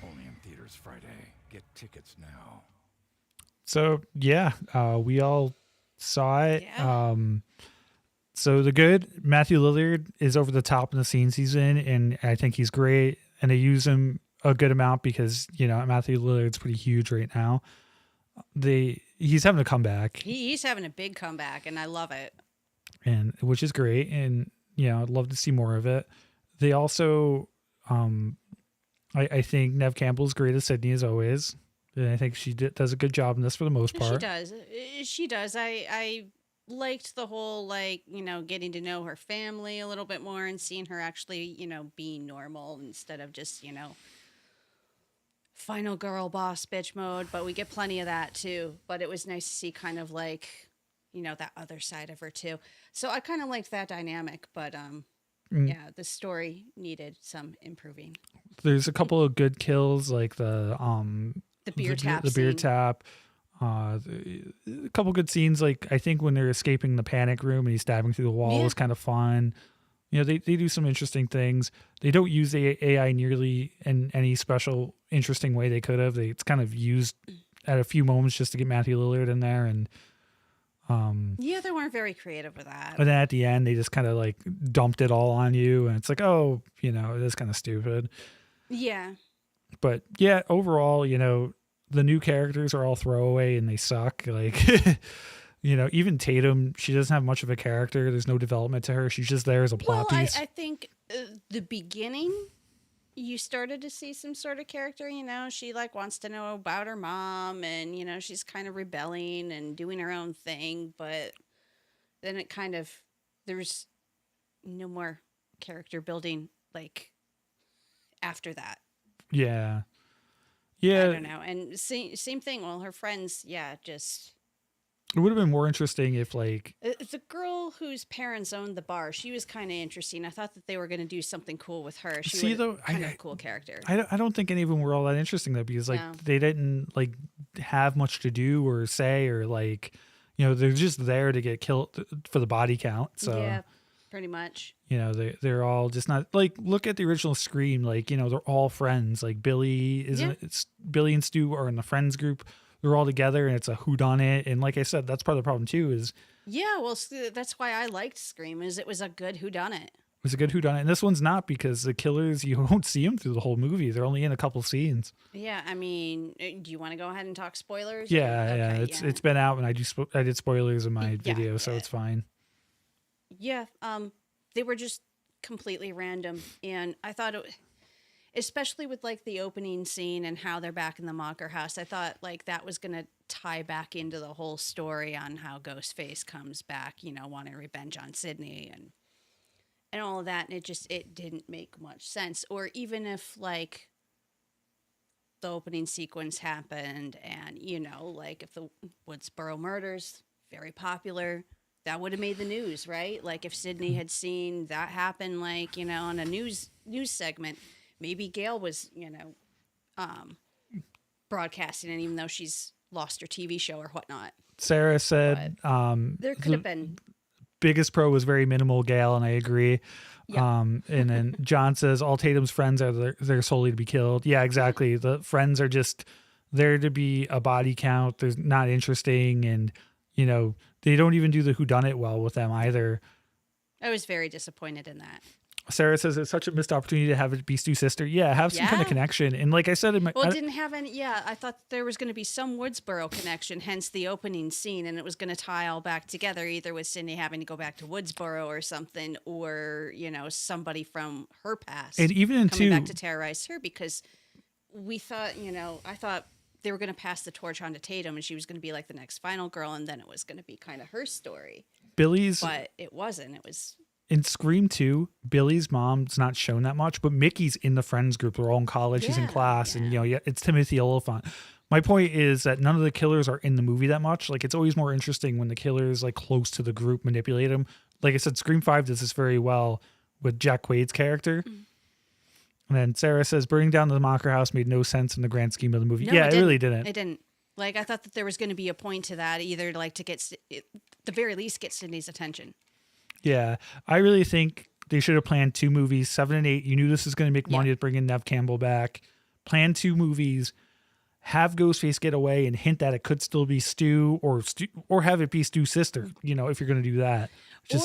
Only in theaters Friday. Get tickets now. So yeah, we all saw it. Yeah. So the good Matthew Lillard is over the top in the scenes he's in, and I think he's great. And they use him a good amount because Matthew Lillard's pretty huge right now. He's having a comeback. He's having a big comeback, and I love it. And which is great, and I'd love to see more of it. They also, I think Neve Campbell's great as Sidney as always, and I think she does a good job in this for the most part. She does. I liked the whole getting to know her family a little bit more and seeing her actually being normal instead of just final girl boss bitch mode. But we get plenty of that too. But it was nice to see kind of that other side of her too. So I kind of liked that dynamic, but yeah, the story needed some improving. There's a couple of good kills, like the beer tap, the beer scene. tap. A couple good scenes, like I think when they're escaping the panic room and he's stabbing through the wall was kind of fun. They do some interesting things. They don't use the AI nearly in any special interesting way they could have. It's kind of used at a few moments just to get Matthew Lillard in there, and they weren't very creative with that. But then at the end, they just kind of like dumped it all on you, and it's like, oh, it is kind of stupid. Yeah. But yeah, overall, the new characters are all throwaway and they suck. Like, even Tatum, she doesn't have much of a character. There's no development to her. She's just there as a plot piece. I think the beginning, you started to see some sort of character. She wants to know about her mom, and she's kind of rebelling and doing her own thing. But then it kind of there's no more character building after that. Yeah. I don't know. And same thing. Well, her friends, just. It would have been more interesting if the girl whose parents owned the bar, she was kind of interesting. I thought that they were going to do something cool with her. She was kind of a cool character. I don't think any of them were all that interesting though, because they didn't have much to do or say, or they're just there to get killed for the body count. So yeah, pretty much. They're all just not look at the original Scream. They're all friends. Billy Billy and Stu are in the friends group. They're all together and it's a whodunit. And like I said, that's part of the problem too is. Yeah, well, that's why I liked Scream, is it was a good whodunit. It was a good whodunit. And this one's not, because the killers, you won't see them through the whole movie. They're only in a couple scenes. Yeah, I mean, do you want to go ahead and talk spoilers? Yeah, it's been out, and I did spoilers in my video, so it's fine. Yeah, they were just completely random, and I thought especially with the opening scene and how they're back in the Mocker house, I thought that was going to tie back into the whole story on how Ghostface comes back, wanting revenge on Sidney. and all of that, and it didn't make much sense. Or even if like the opening sequence happened, and like if the Woodsboro murders, very popular, that would have made the news, right? Like if Sidney had seen that happen, like on a news segment, maybe Gail was broadcasting it, even though she's lost her TV show or whatnot. Sarah said there could have been. Biggest pro was very minimal, Gail, and I agree. Yep. And then John says all Tatum's friends are there solely to be killed. Yeah, exactly. The friends are just there to be a body count. They're not interesting, and they don't even do the whodunit well with them either. I was very disappointed in that. Sarah says it's such a missed opportunity to have it be Stu sister. Yeah, have some kind of connection. And like I said, it didn't have any. Yeah, I thought there was going to be some Woodsboro connection, hence the opening scene, and it was going to tie all back together, either with Sidney having to go back to Woodsboro or something, or somebody from her past, and even coming back to terrorize her, because we thought, I thought they were going to pass the torch on to Tatum, and she was going to be like the next final girl, and then it was going to be kind of her story. But it wasn't. It was. In Scream 2, Billy's mom's not shown that much, but Mickey's in the friends group. They're all in college. She's in class, and it's Timothy Olyphant. My point is that none of the killers are in the movie that much. Like, it's always more interesting when the killers, like, close to the group, manipulate them. Like I said, Scream 5 does this very well with Jack Quaid's character. And then Sarah says, burning down the Mocker house made no sense in the grand scheme of the movie. It really didn't. It didn't. Like, I thought that there was going to be a point to that, either like to get, at the very least, get Sidney's attention. Yeah, I really think they should have planned 2 movies, 7 and 8. You knew this was going to make money to bring in Neve Campbell back. Plan 2 movies, have Ghostface get away and hint that it could still be Stu, or have it be Stu's sister, if you're going to do that. If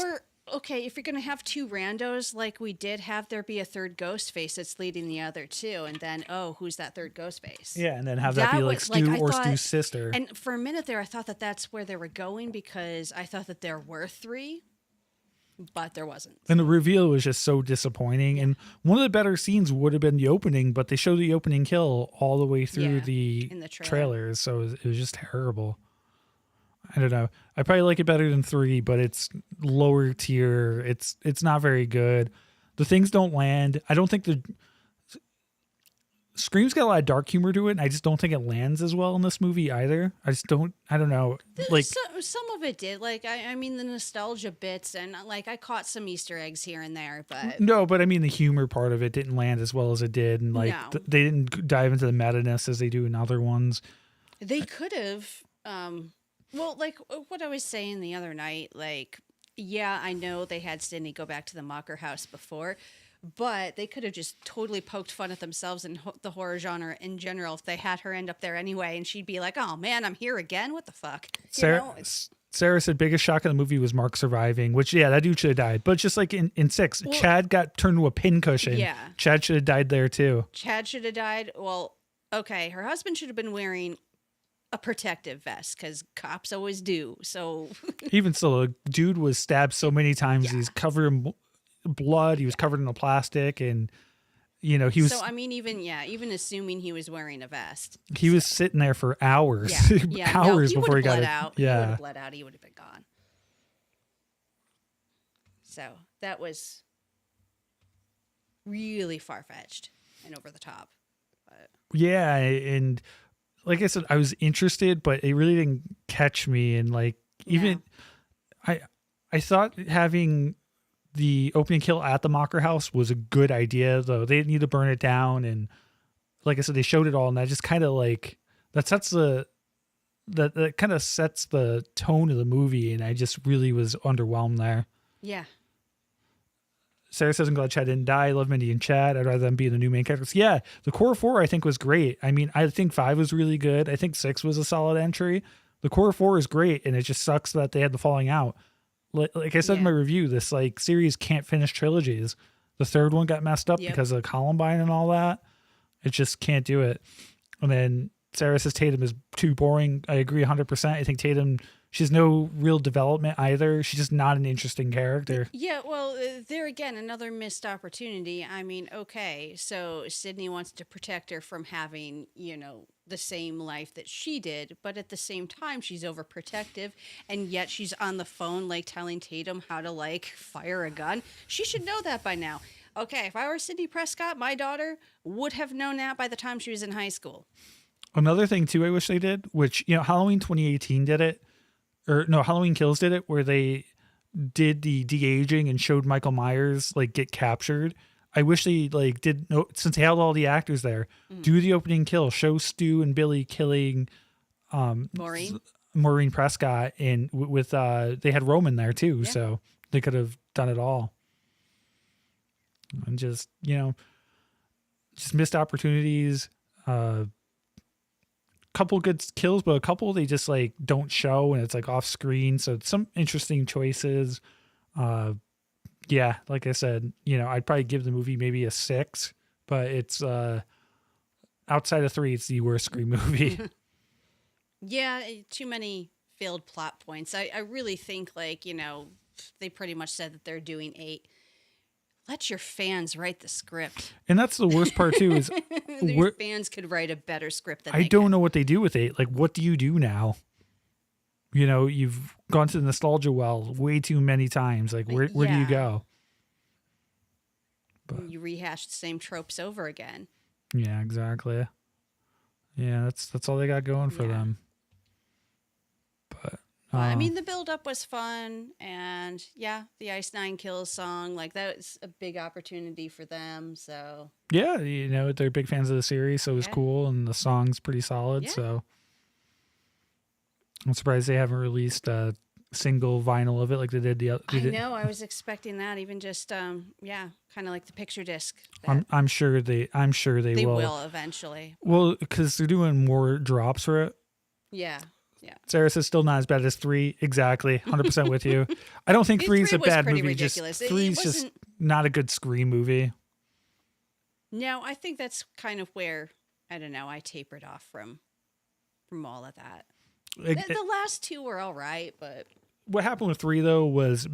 you're going to have 2 randos, like we did, have there be a third Ghostface that's leading the other 2, and then, who's that third Ghostface? Yeah, and then have that be like Stu or Stu's sister. And for a minute there, I thought that that's where they were going, because I thought that there were 3. But there wasn't. And the reveal was just so disappointing. Yeah. And one of the better scenes would have been the opening, but they showed the opening kill all the way through the trailers. So it was just terrible. I don't know. I probably like it better than 3, but it's lower tier. It's not very good. The things don't land. I don't think Scream's got a lot of dark humor to it, and I just don't think it lands as well in this movie either. I don't know. Like some of it did. Like I mean the nostalgia bits, and like I caught some Easter eggs here and there, but no, but I mean the humor part of it didn't land as well as it did, and like they didn't dive into the meta-ness as they do in other ones. They could have. Well, like what I was saying the other night, like I know they had Sidney go back to the Mocker house before. But they could have just totally poked fun at themselves and the horror genre in general if they had her end up there anyway, and she'd be like, "Oh man, I'm here again. What the fuck?" Sarah said biggest shock in the movie was Mark surviving, which that dude should have died. But just like in 6, Chad got turned to a pincushion. Yeah, Chad should have died there too. Chad should have died. Well, okay, her husband should have been wearing a protective vest, because cops always do. So even still, the dude was stabbed so many times. He's covered in blood. He was covered in the plastic, and he was. So I mean, even assuming he was wearing a vest, he was sitting there for hours, hours before he got out. Yeah, he would have bled out. He would have been gone. So that was really far fetched and over the top. But. Yeah, and like I said, I was interested, but it really didn't catch me. And like even I thought having the opening kill at the Mocker house was a good idea, though. They didn't need to burn it down, and like I said, they showed it all, and that just kind of like that kind of sets the tone of the movie, and I just really was underwhelmed there. Yeah. Sarah says, I'm glad Chad didn't die. I love Mindy and Chad. I'd rather them be the new main characters. Yeah, the core 4 I think was great. I mean, I think 5 was really good. I think 6 was a solid entry. The core 4 is great, and it just sucks that they had the falling out. Like I said in my review, this like series can't finish trilogies. The 3rd one got messed up because of Columbine and all that. It just can't do it. And then Sarah says Tatum is too boring. I agree 100%. I think Tatum She has no real development either. She's just not an interesting character. Yeah, well, there again, another missed opportunity. I mean, okay, so Sidney wants to protect her from having, the same life that she did, but at the same time, she's overprotective, and yet she's on the phone, like, telling Tatum how to, like, fire a gun. She should know that by now. Okay, if I were Sidney Prescott, my daughter would have known that by the time she was in high school. Another thing, too, I wish they did, which, Halloween 2018 did it, or no, Halloween Kills did it, where they did the de-aging and showed Michael Myers, like, get captured. I wish they, like, since they had all the actors there, do the opening kill, show Stu and Billy killing Maureen Prescott, and with they had Roman there, too, so they could have done it all. And just, just missed opportunities. Couple good kills, but a couple they just like don't show, and it's like off screen. So some interesting choices. Yeah, like I said, I'd probably give the movie maybe a 6, but it's outside of 3, it's the worst Scream movie. Yeah, too many failed plot points. I really think they pretty much said that they're doing 8. Let your fans write the script. And that's the worst part too is your fans could write a better script than I don't know what they do with 8. Like, what do you do now? You've gone to the nostalgia well way too many times. Like, where do you go? But you rehash the same tropes over again. Yeah, exactly. Yeah, that's all they got going for them. But I mean, the build-up was fun, and the Ice Nine Kills song, like, that was a big opportunity for them, so... Yeah, they're big fans of the series, so it was cool, and the song's pretty solid, so... I'm surprised they haven't released a single vinyl of it like they did the other... I know, I was expecting that, even just, kind of like the picture disc. I'm sure they will. They will eventually. Well, because they're doing more drops for it. Yeah. Sarah says still not as bad as 3. Exactly. 100% with you. I don't think 3 is a bad movie. Ridiculous. Just 3 is just not a good Scream movie. No, I think that's kind of where, I don't know, I tapered off from all of that. The last 2 were all right, but... What happened with 3, though, was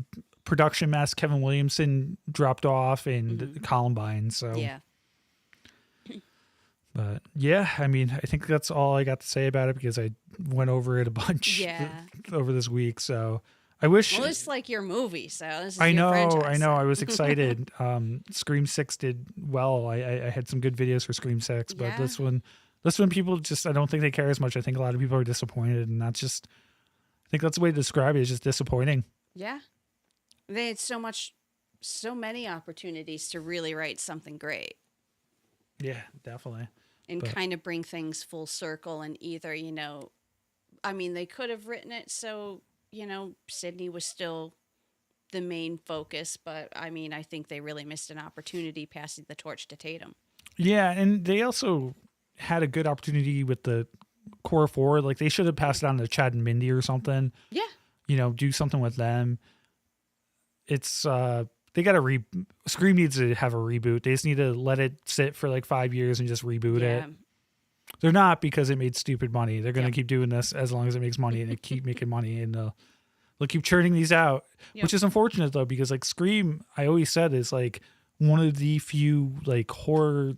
production mess. Kevin Williamson dropped off, and Columbine, so... Yeah. But yeah, I mean, I think that's all I got to say about it because I went over it a bunch over this week. So I wish. Well, it's like your movie, so this is I know. franchise. I was excited. Scream 6 did well. I had some good videos for Scream 6, but this one people just, I don't think they care as much. I think a lot of people are disappointed, and that's just, I think that's the way to describe it. It's just disappointing. Yeah, they had so many opportunities to really write something great. Yeah, definitely. And kind of bring things full circle, and either, I mean, they could have written it so, Sidney was still the main focus, but I mean, I think they really missed an opportunity passing the torch to Tatum. Yeah, and they also had a good opportunity with the core 4. Like, they should have passed it on to Chad and Mindy or something. Yeah. Do something with them. It's, they got to Scream needs to have a reboot. They just need to let it sit for like 5 years and just reboot it. They're not, because it made stupid money. They're going to keep doing this as long as it makes money, and they keep making money, and they'll keep churning these out, which is unfortunate though, because like Scream, I always said, is like one of the few like horror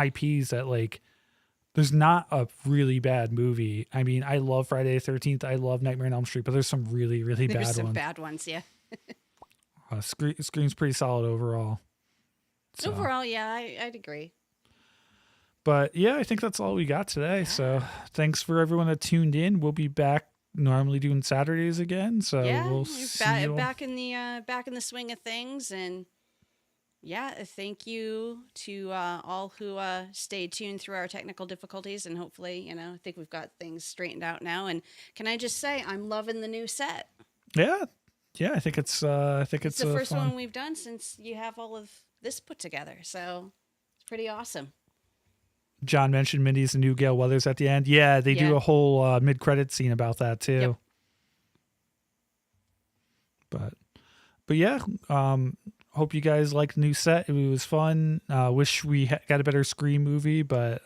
IPs that like there's not a really bad movie. I mean, I love Friday the 13th. I love Nightmare on Elm Street, but there's some really, really bad ones. There's some bad ones, yeah. Scream's pretty solid overall. So. Overall, yeah, I'd agree. But yeah, I think that's all we got today. Yeah. So thanks for everyone that tuned in. We'll be back normally doing Saturdays again. So we'll see you back in the swing of things. And yeah, thank you to all who stayed tuned through our technical difficulties. And hopefully, I think we've got things straightened out now. And can I just say, I'm loving the new set. Yeah. Yeah, I think it's the first fun one we've done since you have all of this put together. So it's pretty awesome. John mentioned Mindy's the new Gail Weathers at the end. Yeah, they do a whole mid-credit scene about that too. Yep. But yeah, Hope you guys liked the new set. It was fun. Wish we got a better Scream movie, but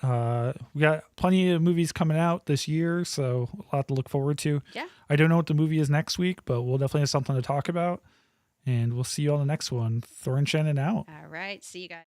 we got plenty of movies coming out this year, so a lot to look forward to. Yeah. I don't know what the movie is next week, but we'll definitely have something to talk about. And we'll see you on the next one. Thor and Shannon out. All right. See you guys.